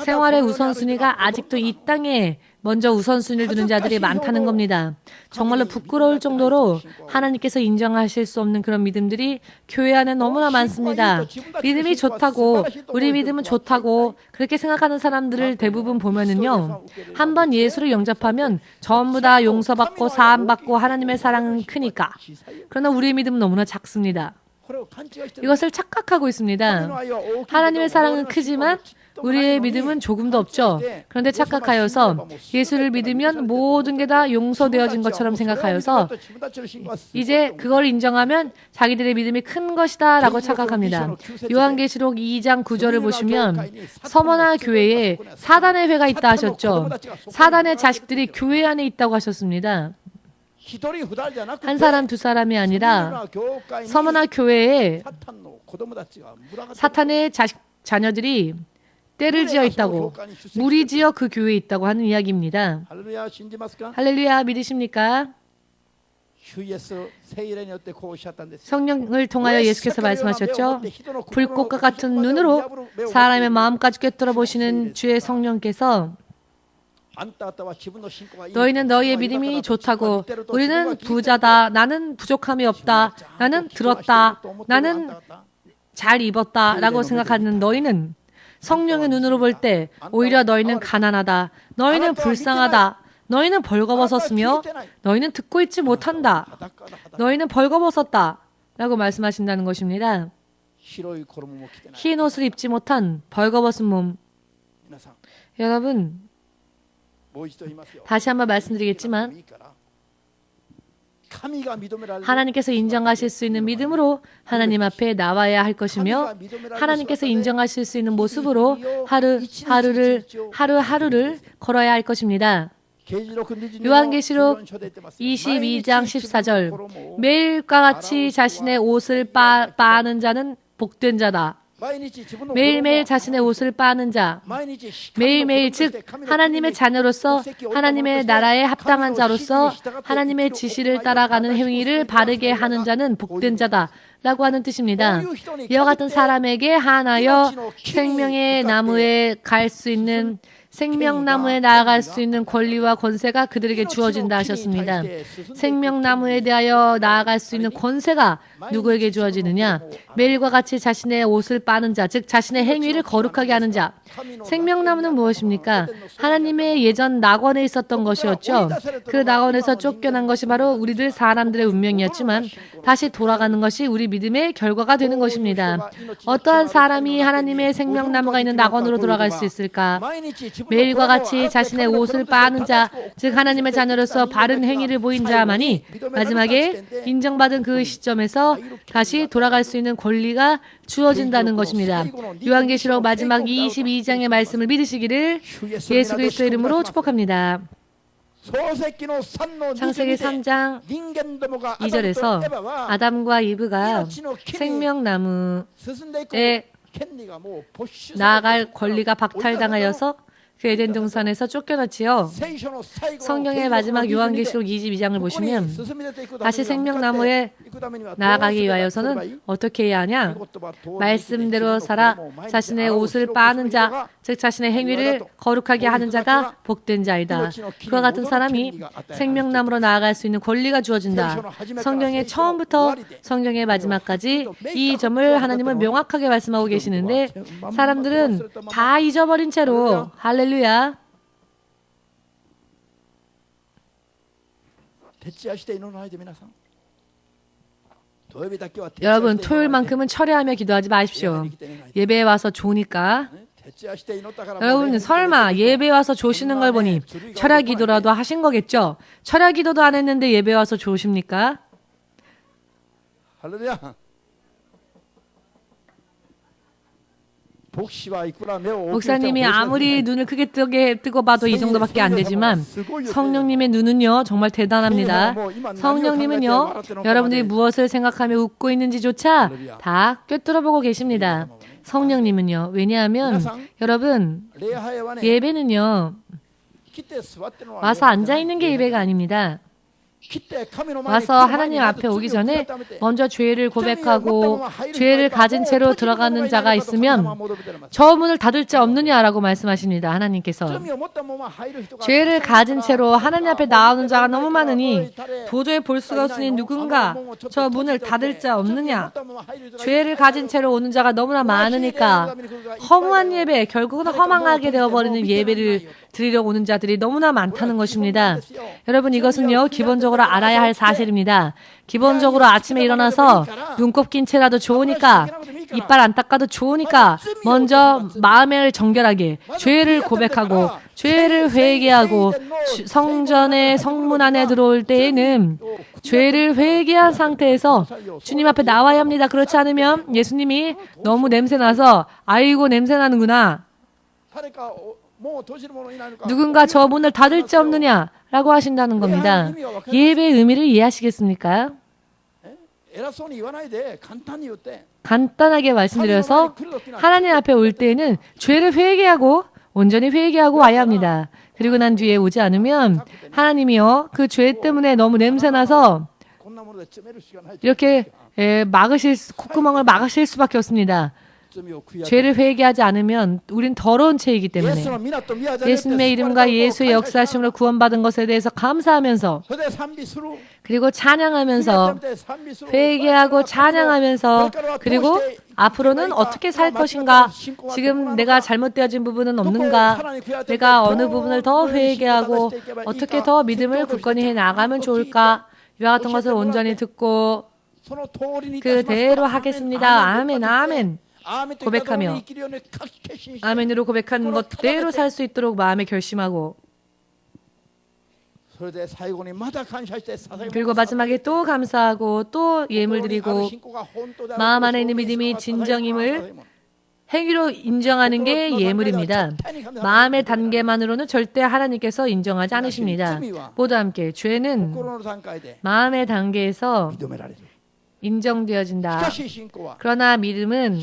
생활의 우선순위가 아직도 이 땅에 먼저 우선순위를 두는 자들이 많다는 겁니다. 정말로 부끄러울 정도로 하나님께서 인정하실 수 없는 그런 믿음들이 교회 안에 너무나 많습니다. 믿음이 좋다고, 우리 믿음은 좋다고 그렇게 생각하는 사람들을 대부분 보면은요, 한번 예수를 영접하면 전부 다 용서받고 사함받고 하나님의 사랑은 크니까. 그러나 우리의 믿음은 너무나 작습니다. 이것을 착각하고 있습니다. 하나님의 사랑은 크지만 우리의 믿음은 조금도 없죠. 그런데 착각하여서 예수를 믿으면 모든 게 다 용서되어진 것처럼 생각하여서 이제 그걸 인정하면 자기들의 믿음이 큰 것이다 라고 착각합니다. 요한계시록 2장 9절을 보시면 서머나 교회에 사단의 회가 있다 하셨죠. 사단의 자식들이 교회 안에 있다고 하셨습니다. 한 사람 두 사람이 아니라 서머나 교회에 사탄의 자녀들이 때를 지어 있다고, 무리 지어 그 교회에 있다고 하는 이야기입니다. 할렐루야, 믿으십니까? 성령을 통하여 예수께서 말씀하셨죠. 불꽃과 같은 눈으로 사람의 마음까지 꿰뚫어 보시는 주의 성령께서 너희는 너희의 믿음이 좋다고, 우리는 부자다, 나는 부족함이 없다, 나는 들었다, 나는 잘 입었다 라고 생각하는 너희는 성령의 눈으로 볼 때 오히려 너희는 가난하다, 너희는 불쌍하다, 너희는 벌거벗었으며 너희는 듣고 있지 못한다, 너희는 벌거벗었다 라고 말씀하신다는 것입니다. 흰 옷을 입지 못한 벌거벗은 몸. 여러분, 다시 한번 말씀드리겠지만 하나님께서 인정하실 수 있는 믿음으로 하나님 앞에 나와야 할 것이며 하나님께서 인정하실 수 있는 모습으로 하루하루를 걸어야 할 것입니다. 요한계시록 22장 14절 매일과 같이 자신의 옷을 빠는 자는 복된 자다. 매일매일 자신의 옷을 빠는 자, 매일매일 즉 하나님의 자녀로서 하나님의 나라에 합당한 자로서 하나님의 지시를 따라가는 행위를 바르게 하는 자는 복된 자다 라고 하는 뜻입니다. 이와 같은 사람에게 한하여 생명의 나무에 갈 수 있는 생명나무에 나아갈 수 있는 권리와 권세가 그들에게 주어진다 하셨습니다. 생명나무에 대하여 나아갈 수 있는 권세가 누구에게 주어지느냐? 매일과 같이 자신의 옷을 빠는 자, 즉 자신의 행위를 거룩하게 하는 자. 생명나무는 무엇입니까? 하나님의 예전 낙원에 있었던 것이었죠. 그 낙원에서 쫓겨난 것이 바로 우리들 사람들의 운명이었지만 다시 돌아가는 것이 우리 믿음의 결과가 되는 것입니다. 어떠한 사람이 하나님의 생명나무가 있는 낙원으로 돌아갈 수 있을까? 매일과 같이 자신의 옷을 빠는 자, 즉 하나님의 자녀로서 바른 행위를 보인 자만이 마지막에 인정받은 그 시점에서 다시 돌아갈 수 있는 권리가 주어진다는 것입니다. 요한계시록 마지막 22장의 말씀을 믿으시기를 예수 그리스도의 이름으로 축복합니다. 창세기 3장 2절에서 아담과 이브가 생명나무에 나아갈 권리가 박탈당하여서 그 에덴 동산에서 쫓겨났지요. 성경의 마지막 요한계시록 22장을 보시면 다시 생명나무에 나아가기 위하여서는 어떻게 해야 하냐? 말씀대로 살아 자신의 옷을 빠는 자, 즉 자신의 행위를 거룩하게 하는 자가 복된 자이다. 그와 같은 사람이 생명나무로 나아갈 수 있는 권리가 주어진다. 성경의 처음부터 성경의 마지막까지 이 점을 하나님은 명확하게 말씀하고 계시는데 사람들은 다 잊어버린 채로 할렐루야. 여러분 토요일만큼은 철회하며 기도하지 마십시오. 예배에 와서 좋으니까. 여러분 설마 예배에 와서 좋으시는 걸 보니 철야 기도라도 하신 거겠죠? 철야 기도도 안 했는데 예배에 와서 좋으십니까? 할렐루야. 목사님이 아무리 눈을 크게 뜨고 봐도 이 정도밖에 안 되지만 성령님의 눈은요 정말 대단합니다. 성령님은요 여러분들이 무엇을 생각하며 웃고 있는지조차 다 꿰뚫어보고 계십니다. 성령님은요. 왜냐하면 여러분 예배는요 와서 앉아있는 게 예배가 아닙니다. 와서 하나님 앞에 오기 전에 먼저 죄를 고백하고 죄를 가진 채로 들어가는 자가 있으면 저 문을 닫을 자 없느냐라고 말씀하십니다. 하나님께서 죄를 가진 채로 하나님 앞에 나오는 자가 너무 많으니 도저히 볼 수가 없으니 누군가 저 문을 닫을 자 없느냐. 죄를 가진 채로 오는 자가 너무나 많으니까 허무한 예배, 결국은 허망하게 되어버리는 예배를 드리려고 오는 자들이 너무나 많다는 것입니다. 여러분 이것은요 기본적으로 알아야 할 사실입니다. 기본적으로 아침에 일어나서 눈곱 낀 채라도 좋으니까 이빨 안 닦아도 좋으니까 먼저 마음을 정결하게 죄를 고백하고 죄를 회개하고 성전의 성문 안에 들어올 때에는 죄를 회개한 상태에서 주님 앞에 나와야 합니다. 그렇지 않으면 예수님이 너무 냄새나서 아이고 냄새나는구나. 누군가 저 문을 닫을 자 없느냐 라고 하신다는 겁니다. 예배의 의미를 이해하시겠습니까? 간단하게 말씀드려서 하나님 앞에 올 때에는 죄를 회개하고 온전히 회개하고 와야 합니다. 그리고 난 뒤에 오지 않으면 하나님이요 그 죄 때문에 너무 냄새나서 이렇게 콧구멍을 막으실 수밖에 없습니다. 죄를 회개하지 않으면 우린 더러운 채이기 때문에 예수님의 이름과 예수의 역사하심으로 구원받은 것에 대해서 감사하면서 그리고 찬양하면서 회개하고 찬양하면서 그리고 앞으로는 어떻게 살 것인가, 지금 내가 잘못되어진 부분은 없는가, 내가 어느 부분을 더 회개하고 어떻게 더 믿음을 굳건히 해나가면 좋을까, 이와 같은 것을 온전히 듣고 그대로 하겠습니다. 아멘 아멘 고백하며 아멘으로 고백하는 것 그대로 살 수 있도록 마음에 결심하고 그리고 마지막에 또 감사하고 또 예물 드리고 마음 안에 있는 믿음이 진정임을 행위로 인정하는 게 예물입니다. 마음의 단계만으로는 절대 하나님께서 인정하지 않으십니다. 모두 함께 죄는 마음의 단계에서 인정되어진다. 그러나 믿음은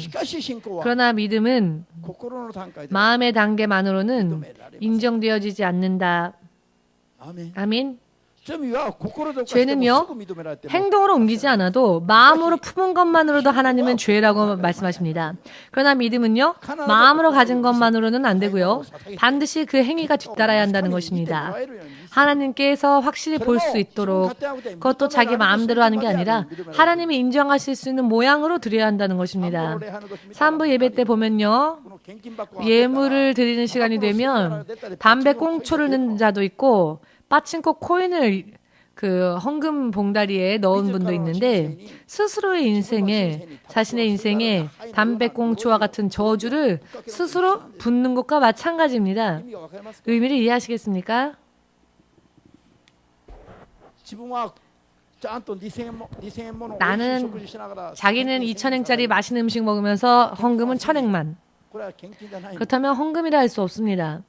마음의 단계만으로는 인정되어지지 않는다. 아멘. 죄는요, 행동으로 옮기지 않아도 마음으로 품은 것만으로도 하나님은 죄라고 말씀하십니다. 그러나 믿음은요, 마음으로 가진 것만으로는 안 되고요, 반드시 그 행위가 뒤따라야 한다는 것입니다. 하나님께서 확실히 볼 수 있도록, 그것도 자기 마음대로 하는 게 아니라 하나님이 인정하실 수 있는 모양으로 드려야 한다는 것입니다. 3부 예배 때 보면요, 예물을 드리는 시간이 되면 담배 꽁초를 넣는 자도 있고 빠친코 코인을 그 헌금 봉다리에 넣은 분도 있는데, 스스로의 인생에, 자신의 인생에 담배꽁초와 같은 저주를 스스로 붓는 것과 마찬가지입니다. 의미를 이해하시겠습니까? 나는 자기는 2,000엔짜리 맛있는 음식 먹으면서 헌금은 1,000엔만. 그렇다면 헌금이라 할 수 없습니다.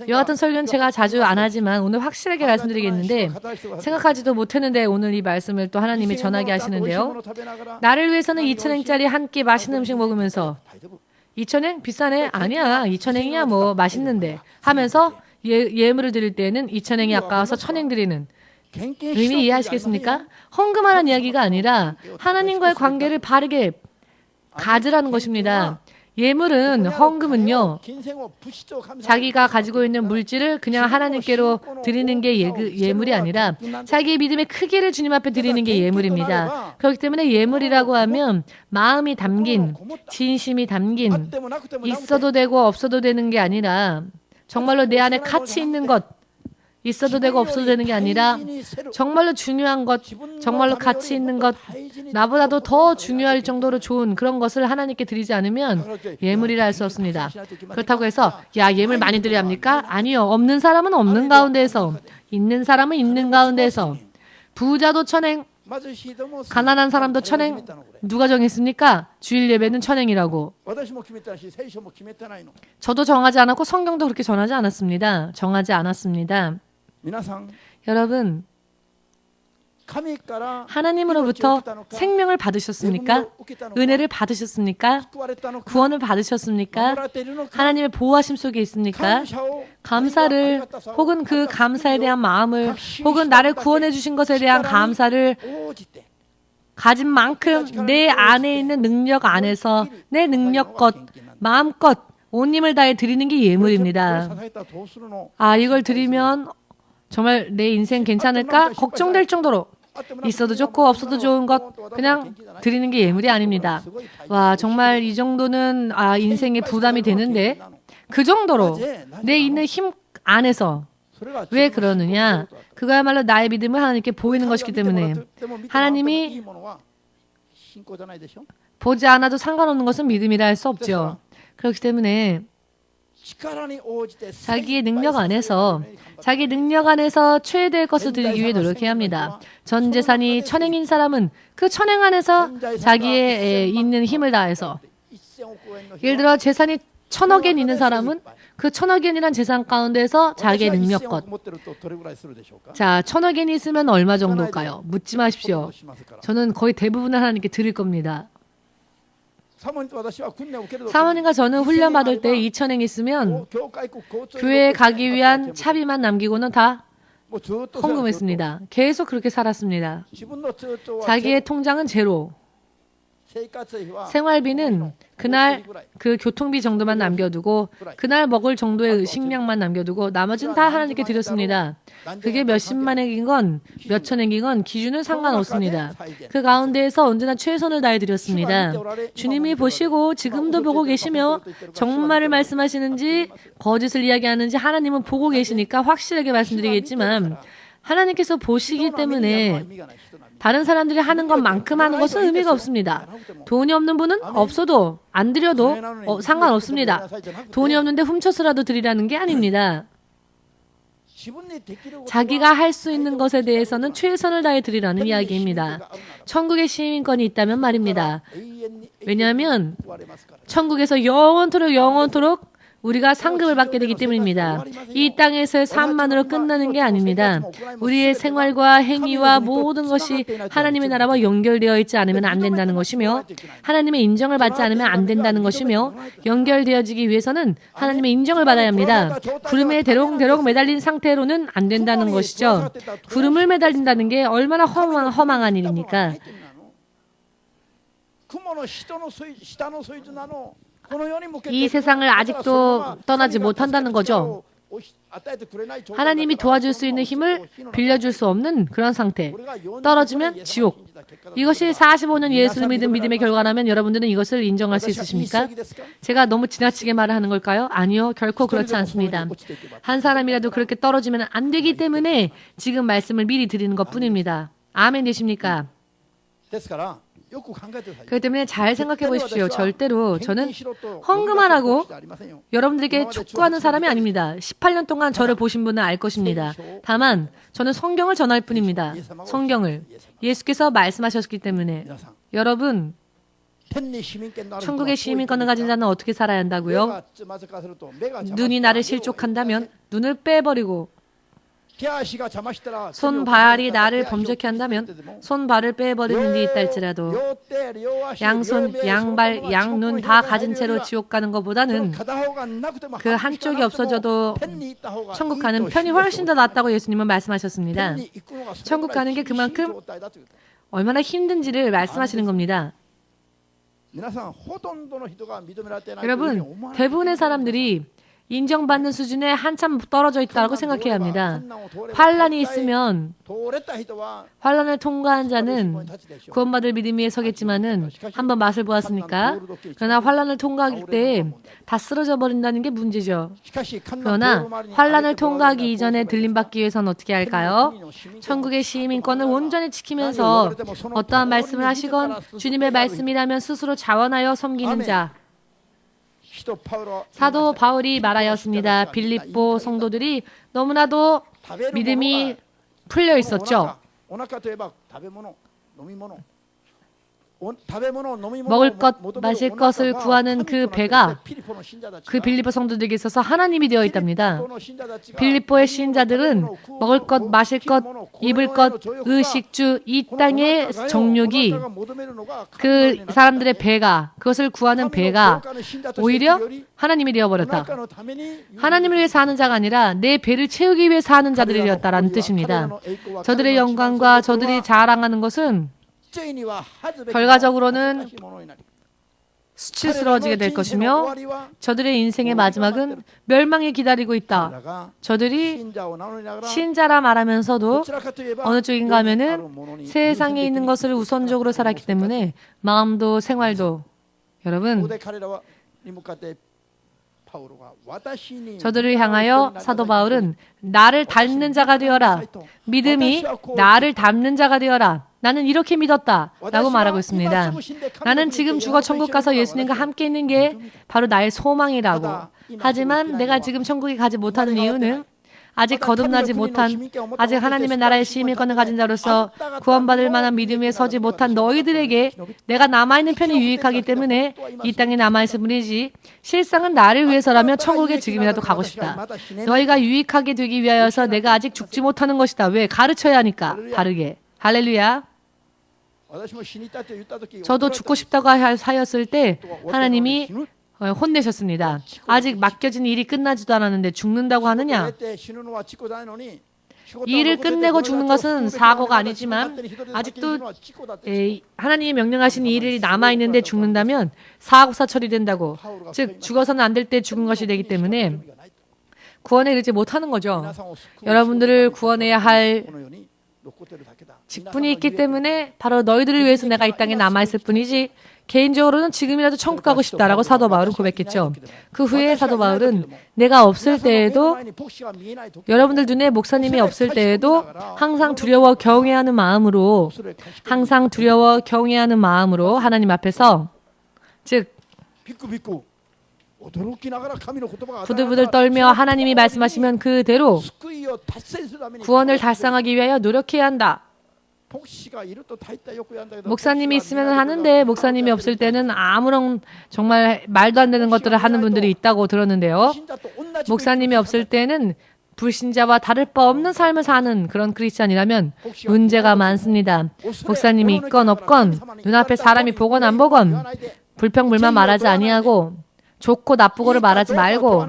이와 같은 설교는 제가 자주 안 하지만 오늘 확실하게 말씀드리겠는데, 생각하지도 못했는데 오늘 이 말씀을 또 하나님이 전하게 하시는데요. 나를 위해서는 2,000엔짜리 한 끼 맛있는 음식 먹으면서 2,000엔? 비싸네? 아니야. 2,000엔이야 뭐 맛있는데 하면서 예물을 드릴 때에는 2,000엔이 아까워서 1,000엔 드리는 의미 이해하시겠습니까? 헌금하는 이야기가 아니라 하나님과의 관계를 바르게 가지라는 것입니다. 예물은, 헌금은요, 자기가 가지고 있는 물질을 그냥 하나님께로 드리는 게 예물이 아니라 자기의 믿음의 크기를 주님 앞에 드리는 게 예물입니다. 그렇기 때문에 예물이라고 하면 마음이 담긴, 진심이 담긴, 있어도 되고 없어도 되는 게 아니라 정말로 내 안에 가치 있는 것, 있어도 되고 없어도 되는 게 아니라 정말로 중요한 것, 정말로 가치 있는 것, 나보다도 더 중요할 정도로 좋은 그런 것을 하나님께 드리지 않으면 예물이라 할 수 없습니다. 그렇다고 해서 야, 예물 많이 드려야 합니까? 아니요. 없는 사람은 없는 가운데에서, 있는 사람은 있는 가운데에서, 부자도 1,000엔, 가난한 사람도 1,000엔. 누가 정했습니까? 주일 예배는 1,000엔이라고. 저도 정하지 않았고 성경도 그렇게 전하지 않았습니다. 정하지 않았습니다. 여러분, 하나님으로부터 생명을 받으셨습니까? 은혜를 받으셨습니까? 구원을 받으셨습니까? 하나님의 보호하심 속에 있습니까? 감사를, 혹은 그 감사에 대한 마음을, 혹은 나를 구원해 주신 것에 대한 감사를 가진 만큼 내 안에 있는 능력 안에서 내 능력껏, 마음껏 온 힘을 다해 드리는 게 예물입니다. 아, 이걸 드리면 정말 내 인생 괜찮을까? 걱정될 정도로 있어도 좋고 없어도 좋은 것 그냥 드리는 게 예물이 아닙니다. 와, 정말 이 정도는 인생에 부담이 되는데, 그 정도로 내 있는 힘 안에서. 왜 그러느냐? 그거야말로 나의 믿음을 하나님께 보이는 것이기 때문에. 하나님이 보지 않아도 상관없는 것은 믿음이라 할 수 없죠. 그렇기 때문에 자기의 능력 안에서 최대의 것을 드리기 위해 노력해야 합니다. 전 재산이 1,000엔인 사람은 그 1,000엔 안에서 자기의 있는 힘을 다해서, 예를 들어 재산이 1,000억엔 있는 사람은 그 1,000억엔이란 재산 가운데서 자기의 능력껏. 자, 1,000억엔이 있으면 얼마 정도일까요? 묻지 마십시오. 저는 거의 대부분을 하나님께 드릴 겁니다. 사모님과 저는 훈련 받을 때 2,000엔 있으면 교회에 가기 위한 차비만 남기고는 다 헌금했습니다. 계속 그렇게 살았습니다. 자기의 통장은 제로. 생활비는 그날 그 교통비 정도만 남겨두고, 그날 먹을 정도의 식량만 남겨두고 나머지는 다 하나님께 드렸습니다. 그게 몇십만엔이건 몇천엔이건 기준은 상관없습니다. 그 가운데에서 언제나 최선을 다해 드렸습니다. 주님이 보시고 지금도 보고 계시며 정말을 말씀하시는지 거짓을 이야기하는지 하나님은 보고 계시니까 확실하게 말씀드리겠지만, 하나님께서 보시기 때문에 다른 사람들이 하는 것만큼 하는 것은 의미가 없습니다. 돈이 없는 분은 없어도 안 드려도 상관없습니다. 돈이 없는데 훔쳐서라도 드리라는 게 아닙니다. 자기가 할 수 있는 것에 대해서는 최선을 다해 드리라는 이야기입니다. 천국의 시민권이 있다면 말입니다. 왜냐하면 천국에서 영원토록 우리가 상급을 받게 되기 때문입니다. 이 땅에서의 삶만으로 끝나는 게 아닙니다. 우리의 생활과 행위와 모든 것이 하나님의 나라와 연결되어 있지 않으면 안 된다는 것이며 하나님의 인정을 받지 않으면 안 된다는 것이며 연결되어지기 위해서는 하나님의 인정을 받아야 합니다. 구름에 대롱대롱 매달린 상태로는 안 된다는 것이죠. 구름을 매달린다는 게 얼마나 허망한 일입니까? 이 세상을 아직도 떠나지 못한다는 거죠. 하나님이 도와줄 수 있는 힘을 빌려줄 수 없는 그런 상태. 떨어지면 지옥. 이것이 45년 예수를 믿은 믿음의 결과라면 여러분들은 이것을 인정할 수 있으십니까? 제가 너무 지나치게 말을 하는 걸까요? 아니요. 결코 그렇지 않습니다. 한 사람이라도 그렇게 떨어지면 안 되기 때문에 지금 말씀을 미리 드리는 것뿐입니다. 아멘 되십니까? 그렇기 때문에 잘 생각해 보십시오. 절대로 저는 헌금하라고 여러분들에게 촉구하는 사람이 아닙니다. 18년 동안 저를 보신 분은 알 것입니다. 다만 저는 성경을 전할 뿐입니다. 성경을. 예수께서 말씀하셨기 때문에 여러분 천국의 시민권을 가진 자는 어떻게 살아야 한다고요? 눈이 나를 실족한다면 눈을 빼버리고 손발이 나를 범죄케 한다면 손발을 빼버리는 일이 있달지라도 양손, 양발, 양눈 다 가진 채로 지옥 가는 것보다는 그 한쪽이 없어져도 천국 가는 편이 훨씬 더 낫다고 예수님은 말씀하셨습니다. 천국 가는 게 그만큼 얼마나 힘든지를 말씀하시는 겁니다. 여러분, 대부분의 사람들이 인정받는 수준에 한참 떨어져 있다고 생각해야 합니다. 환란이 있으면 환란을 통과한 자는 구원받을 믿음 위에 서겠지만은 한번 맛을 보았으니까. 그러나 환란을 통과할 때 다 쓰러져 버린다는 게 문제죠. 그러나 환란을 통과하기 이전에 들림받기 위해서는 어떻게 할까요? 천국의 시민권을 온전히 지키면서 어떠한 말씀을 하시건 주님의 말씀이라면 스스로 자원하여 섬기는 자. 사도 바울이 말하였습니다. 빌립보 성도들이 너무나도 믿음이 풀려 있었죠. 먹을 것, 마실 것을 구하는 그 배가 그 빌립보 성도들에게 있어서 하나님이 되어 있답니다. 빌립보의 신자들은 먹을 것, 마실 것, 입을 것, 의식주, 이 땅의 정욕이 그 사람들의 배가, 그것을 구하는 배가 오히려 하나님이 되어버렸다. 하나님을 위해 사는 자가 아니라 내 배를 채우기 위해 사는 자들이 되었다라는 뜻입니다. 저들의 영광과 저들이 자랑하는 것은 결과적으로는 수치스러워지게 될 것이며 저들의 인생의 마지막은 멸망이 기다리고 있다. 저들이 신자라 말하면서도 어느 쪽인가 하면은 세상에 있는 것을 우선적으로 살았기 때문에 마음도 생활도 여러분 저들을 향하여 사도 바울은 나를 닮는 자가 되어라. 믿음이 나를 닮는 자가 되어라. 나는 이렇게 믿었다 라고 말하고 있습니다. 나는 지금 죽어 천국 가서 예수님과 함께 있는 게 바로 나의 소망이라고. 하지만 내가 지금 천국에 가지 못하는 이유는 아직 거듭나지 못한, 아직 하나님의 나라의 시민권을 가진 자로서 구원받을 만한 믿음 위에 서지 못한 너희들에게 내가 남아있는 편이 유익하기 때문에 이 땅에 남아있을 뿐이지 실상은 나를 위해서라면 천국에 지금이라도 가고 싶다. 너희가 유익하게 되기 위하여서 내가 아직 죽지 못하는 것이다. 왜? 가르쳐야 하니까. 바르게. 할렐루야. 저도 죽고 싶다고 하였을 때 하나님이 혼내셨습니다. 아직 맡겨진 일이 끝나지도 않았는데 죽는다고 하느냐? 일을 끝내고 죽는 것은 사고가 아니지만 아직도 하나님이 명령하신 일이 남아있는데 죽는다면 사고사 처리된다고. 즉 죽어서는 안 될 때 죽은 것이 되기 때문에 구원에 이르지 못하는 거죠. 여러분들을 구원해야 할 직분이 있기 때문에 바로 너희들을 위해서 내가 이 땅에 남아있을 뿐이지 개인적으로는 지금이라도 천국 가고 싶다라고 사도 바울은 고백했죠. 그 후에 사도 바울은 내가 없을 때에도 여러분들 눈에 목사님이 없을 때에도 항상 두려워 경외하는 마음으로 하나님 앞에서 즉 부들부들 떨며 하나님이 말씀하시면 그대로 구원을 달성하기 위하여 노력해야 한다. 목사님이 있으면 하는데 목사님이 없을 때는 아무런 정말 말도 안 되는 것들을 하는 분들이 있다고 들었는데요. 목사님이 없을 때는 불신자와 다를 바 없는 삶을 사는 그런 크리스찬이라면 문제가 많습니다. 목사님이 있건 없건 눈앞에 사람이 보건 안 보건 불평불만 말하지 아니하고 좋고 나쁘고를 말하지 말고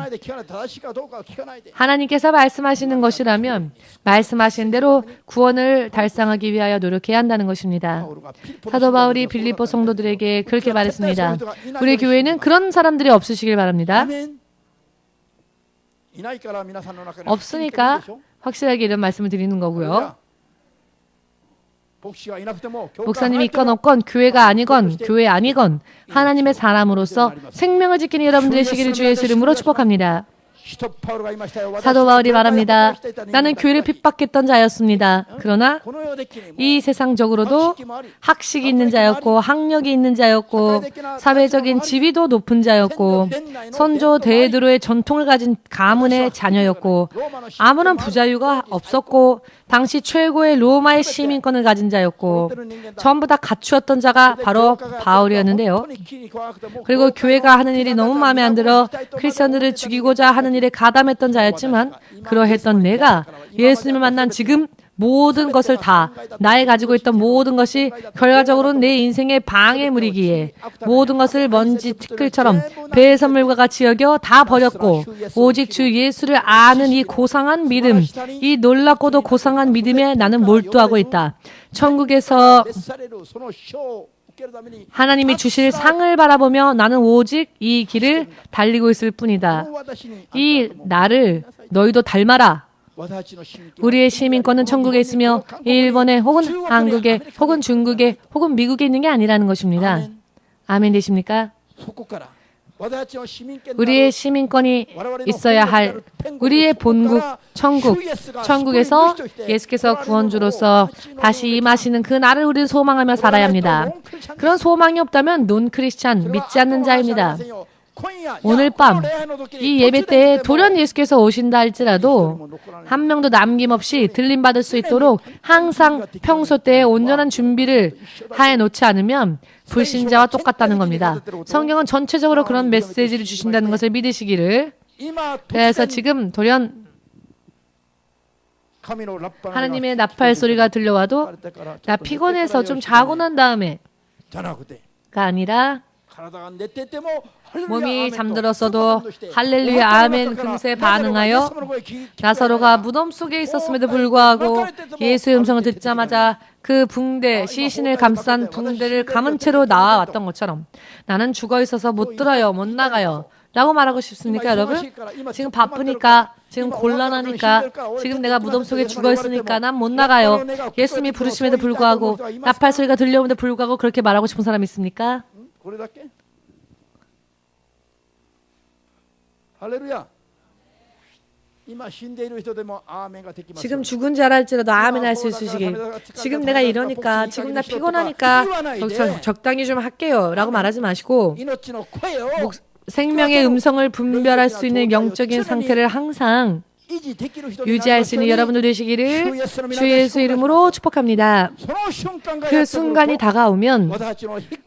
하나님께서 말씀하시는 것이라면 말씀하신 대로 구원을 달성하기 위하여 노력해야 한다는 것입니다. 사도 바울이 빌립보 성도들에게 그렇게 말했습니다. 우리 교회는 그런 사람들이 없으시길 바랍니다. 없으니까 확실하게 이런 말씀을 드리는 거고요. 목사님이 있건 없건 교회가 아니건 교회 아니건 하나님의 사람으로서 생명을 지키는 여러분들의 시기를 주의 이름으로 축복합니다. 사도 바울이 말합니다. 나는 교회를 핍박했던 자였습니다. 그러나 이 세상적으로도 학식이 있는 자였고 학력이 있는 자였고 사회적인 지위도 높은 자였고 선조 데드로의 전통을 가진 가문의 자녀였고 아무런 부자유가 없었고 당시 최고의 로마의 시민권을 가진 자였고 전부 다 갖추었던 자가 바로 바울이었는데요. 그리고 교회가 하는 일이 너무 마음에 안 들어 크리스천들을 죽이고자 하는 일에 가담했던 자였지만 그러했던 내가 예수님을 만난 지금 모든 것을 다 나의 가지고 있던 모든 것이 결과적으로는 내 인생의 방해물이기에 모든 것을 먼지 티끌처럼 배의 선물과 같이 여겨 다 버렸고 오직 주 예수를 아는 이 고상한 믿음, 이 놀랍고도 고상한 믿음에 나는 몰두하고 있다. 천국에서 하나님이 주실 상을 바라보며 나는 오직 이 길을 달리고 있을 뿐이다. 이 나를 너희도 닮아라. 우리의 시민권은 천국에 있으며 일본에 혹은 한국에 혹은 중국에 혹은 미국에 있는 게 아니라는 것입니다. 아멘 되십니까? 우리의 시민권이 있어야 할 우리의 본국 천국에서 예수께서 구원주로서 다시 임하시는 그 날을 우리는 소망하며 살아야 합니다. 그런 소망이 없다면 논 크리스찬 믿지 않는 자입니다. 오늘 밤 이 예배 때에 돌연 예수께서 오신다 할지라도 한 명도 남김없이 들림받을 수 있도록 항상 평소 때에 온전한 준비를 해 놓지 않으면 불신자와 똑같다는 겁니다. 성경은 전체적으로 그런 메시지를 주신다는 것을 믿으시기를. 그래서 지금 돌연 하나님의 나팔 소리가 들려와도 나 피곤해서 좀 자고 난 다음에가 아니라 몸이 잠들었어도 할렐루야 아멘 금세 반응하여 나사로가 무덤 속에 있었음에도 불구하고 예수의 음성을 듣자마자 그 붕대, 시신을 감싼 붕대를 감은 채로 나와왔던 것처럼 나는 죽어 있어서 못 들어요, 못 나가요 라고 말하고 싶습니까 여러분? 지금 바쁘니까, 지금 곤란하니까, 지금 내가 무덤 속에 죽어 있으니까 난 못 나가요. 예수님이 부르심에도 불구하고 나팔 소리가 들려오는데도 불구하고 그렇게 말하고 싶은 사람 있습니까? 할렐루야. 지금 죽은 자라 할지라도 아멘 할 수 있으시길. 지금 내가 이러니까, 지금 나 피곤하니까 적당히 좀 할게요 라고 말하지 마시고 생명의 음성을 분별할 수 있는 영적인 상태를 항상 유지할 수 있는 여러분들 되시기를 주 예수 이름으로 축복합니다. 그 순간이 다가오면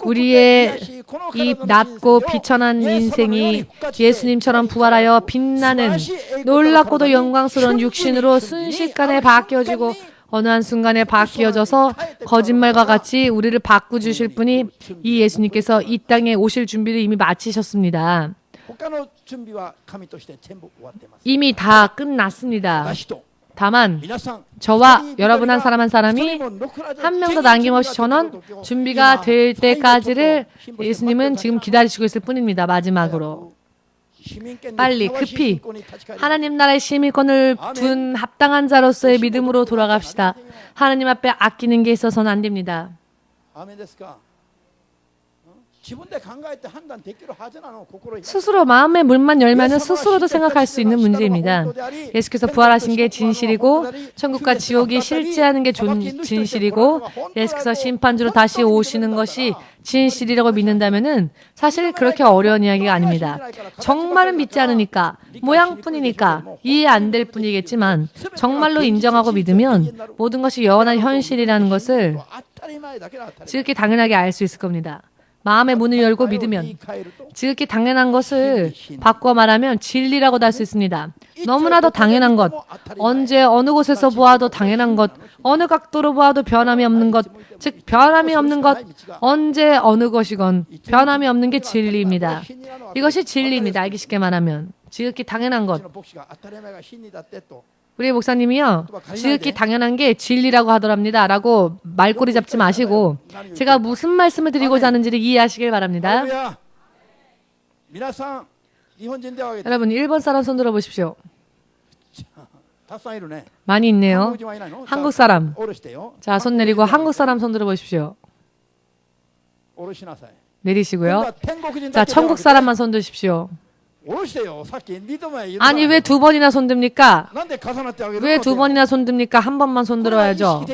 우리의 이 낮고 비천한 인생이 예수님처럼 부활하여 빛나는 놀랍고도 영광스러운 육신으로 순식간에 바뀌어지고 어느 한순간에 바뀌어져서 거짓말과 같이 우리를 바꾸주실 분이 이 예수님께서 이 땅에 오실 준비를 이미 마치셨습니다. 이미 다 끝났습니다. 다만 저와 여러분 한 사람 한 사람이 한 명도 남김없이 전원 준비가 될 때까지를 예수님은 지금 기다리시고 있을 뿐입니다. 마지막으로 빨리 급히 하나님 나라의 시민권을 둔 합당한 자로서의 믿음으로 돌아갑시다. 하나님 앞에 아끼는 게 있어서는 안 됩니다. 스스로 마음의 문만 열면은 스스로도 생각할 수 있는 문제입니다. 예수께서 부활하신 게 진실이고 천국과 지옥이 실제하는 게 진실이고 예수께서 심판주로 다시 오시는 것이 진실이라고 믿는다면은 사실 그렇게 어려운 이야기가 아닙니다. 정말은 믿지 않으니까 모양뿐이니까 이해 안 될 뿐이겠지만 정말로 인정하고 믿으면 모든 것이 영원한 현실이라는 것을 지극히 당연하게 알 수 있을 겁니다. 마음의 문을 열고 믿으면 지극히 당연한 것을 바꿔 말하면 진리라고도 할 수 있습니다. 너무나도 당연한 것, 언제 어느 곳에서 보아도 당연한 것, 어느 각도로 보아도 변함이 없는 것, 즉 변함이 없는 것, 언제 어느 것이건 변함이 없는 게 진리입니다. 이것이 진리입니다. 알기 쉽게 말하면 지극히 당연한 것. 우리 목사님이요, 지극히 당연한 게 진리라고 하더랍니다 라고 말꼬리 잡지 마시고 제가 무슨 말씀을 드리고자 하는지를 이해하시길 바랍니다. 여러분, 일본 사람 손 들어보십시오. 많이 있네요. 한국 사람. 자, 손 내리고 한국 사람 손 들어보십시오. 내리시고요. 자, 천국 사람만 손 드십시오. 아니, 왜 두 번이나 손듭니까? 왜 두 번이나 손듭니까? 한 번만 손들어야죠.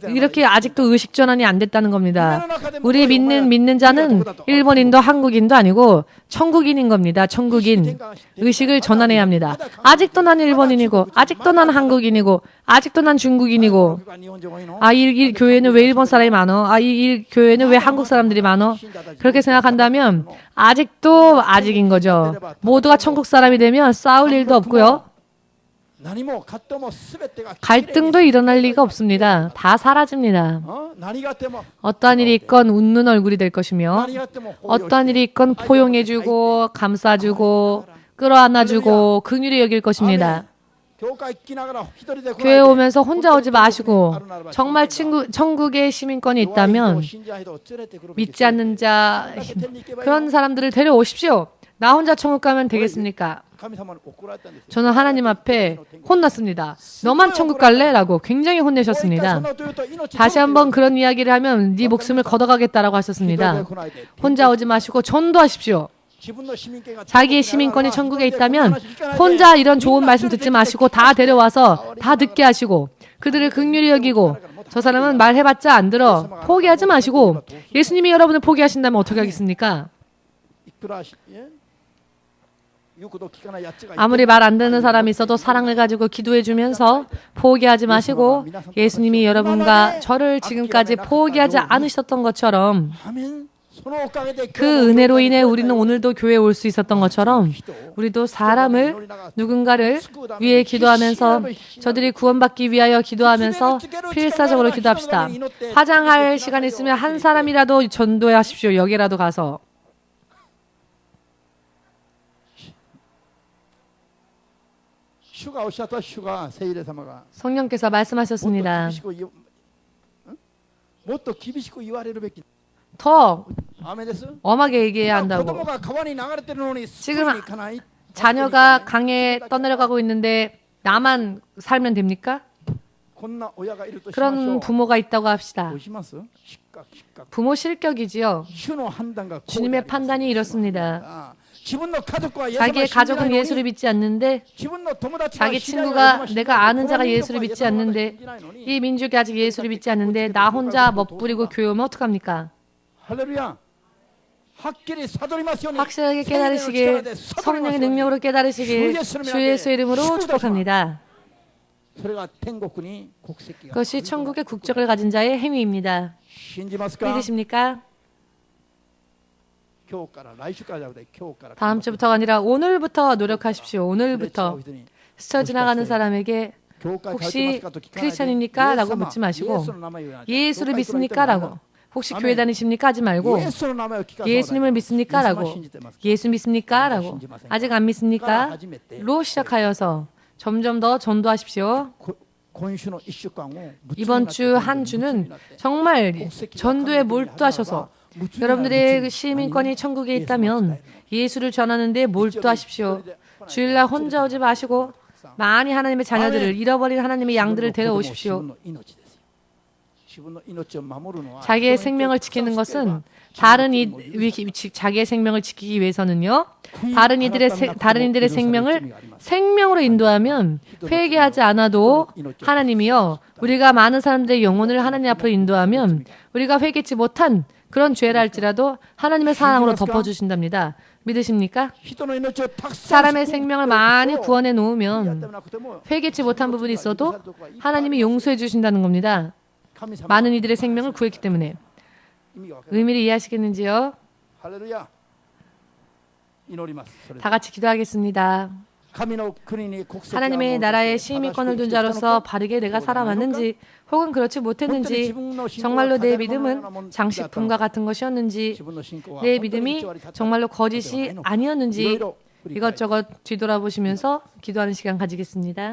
이렇게 아직도 의식 전환이 안 됐다는 겁니다. 우리 믿는 자는 일본인도 한국인도 아니고 천국인인 겁니다. 천국인. 의식을 전환해야 합니다. 아직도 난 일본인이고 아직도 난 한국인이고 아직도 난 중국인이고 이 교회는 왜 일본 사람이 많어? 이 교회는 왜 한국 사람들이 많어? 그렇게 생각한다면 아직도 아직인 거죠. 모두가 천국 사람이 되면 싸울 일도 없고요. 갈등도 일어날 리가 없습니다. 다 사라집니다. 어떠한 일이 있건 웃는 얼굴이 될 것이며 어떠한 일이 있건 포용해주고 감싸주고 끌어안아주고 긍휼히 여길 것입니다. 교회 오면서 혼자 오지 마시고 정말 천국의 시민권이 있다면 믿지 않는 자 그런 사람들을 데려오십시오. 나 혼자 천국 가면 되겠습니까? 저는 하나님 앞에 혼났습니다. 너만 천국 갈래? 라고 굉장히 혼내셨습니다. 다시 한번 그런 이야기를 하면 네 목숨을 걷어가겠다라고 하셨습니다. 혼자 오지 마시고 전도하십시오. 자기의 시민권이 천국에 있다면 혼자 이런 좋은 말씀 듣지 마시고 다 데려와서 다 듣게 하시고 그들을 긍휼히 여기고 저 사람은 말해봤자 안 들어. 포기하지 마시고 예수님이 여러분을 포기하신다면 어떻게 하겠습니까? 아무리 말 안 듣는 사람이 있어도 사랑을 가지고 기도해 주면서 포기하지 마시고 예수님이 여러분과 저를 지금까지 포기하지 않으셨던 것처럼 그 은혜로 인해 우리는 오늘도 교회에 올 수 있었던 것처럼 우리도 사람을 누군가를 위해 기도하면서 저들이 구원받기 위하여 기도하면서 필사적으로 기도합시다. 화장할 시간 있으면 한 사람이라도 전도하십시오. 여기라도 가서. 성령께서 말씀하셨습니다. 더 엄하게 얘기해야 한다고. 지금 자녀가 강에 떠내려가고 있는데 나만 살면 됩니까? 그런 부모가 있다고 합시다. 부모 실격이지요. 주님의 판단이 이렇습니다. 자기의 가족은 예수를 믿지 않는데 자기 친구가 내가 아는 자가 예수를 믿지 않는데 이 민족이 아직 예수를 믿지 않는데 나 혼자 멋부리고 교회 오면 어떡합니까? 확실하게 깨달으시길 성령의 능력으로 깨달으시길 주 예수의 이름으로 축복합니다. 그것이 천국의 국적을 가진 자의 행위입니다. 믿으십니까? 다음 주부터가 아니라 오늘부터 노력하십시오. 오늘부터 스쳐 지나가는 사람에게 혹시 크리스천입니까? 라고 묻지 마시고 예수를 믿습니까? 라고 혹시 교회 다니십니까? 하지 말고 예수님을 믿습니까? 라고 예수 믿습니까? 라고 아직 안 믿습니까? 로 시작하여서 점점 더 전도하십시오. 이번 주 한 주는 정말 전도에 몰두하셔서 여러분들의 시민권이 천국에 있다면 예수를 전하는 데 몰두하십시오. 주일날 혼자 오지 마시고 많이 하나님의 자녀들을 잃어버린 하나님의 양들을 데려오십시오. 자기의 생명을 지키는 것은 자기의 생명을 지키기 위해서는요. 다른 이들의 생명을 생명으로 인도하면 회개하지 않아도 하나님이요. 우리가 많은 사람들의 영혼을 하나님 앞으로 인도하면 우리가 회개치 못한 그런 죄라 할지라도 하나님의 사랑으로 덮어주신답니다. 믿으십니까? 사람의 생명을 많이 구원해 놓으면 회개치 못한 부분이 있어도 하나님이 용서해 주신다는 겁니다. 많은 이들의 생명을 구했기 때문에. 의미를 이해하시겠는지요? 할렐루야. 다 같이 기도하겠습니다. 하나님의 나라에 시민권을 둔 자로서 바르게 내가 살아왔는지 혹은 그렇지 못했는지 정말로 내 믿음은 장식품과 같은 것이었는지 내 믿음이 정말로 거짓이 아니었는지 이것저것 뒤돌아보시면서 기도하는 시간 가지겠습니다.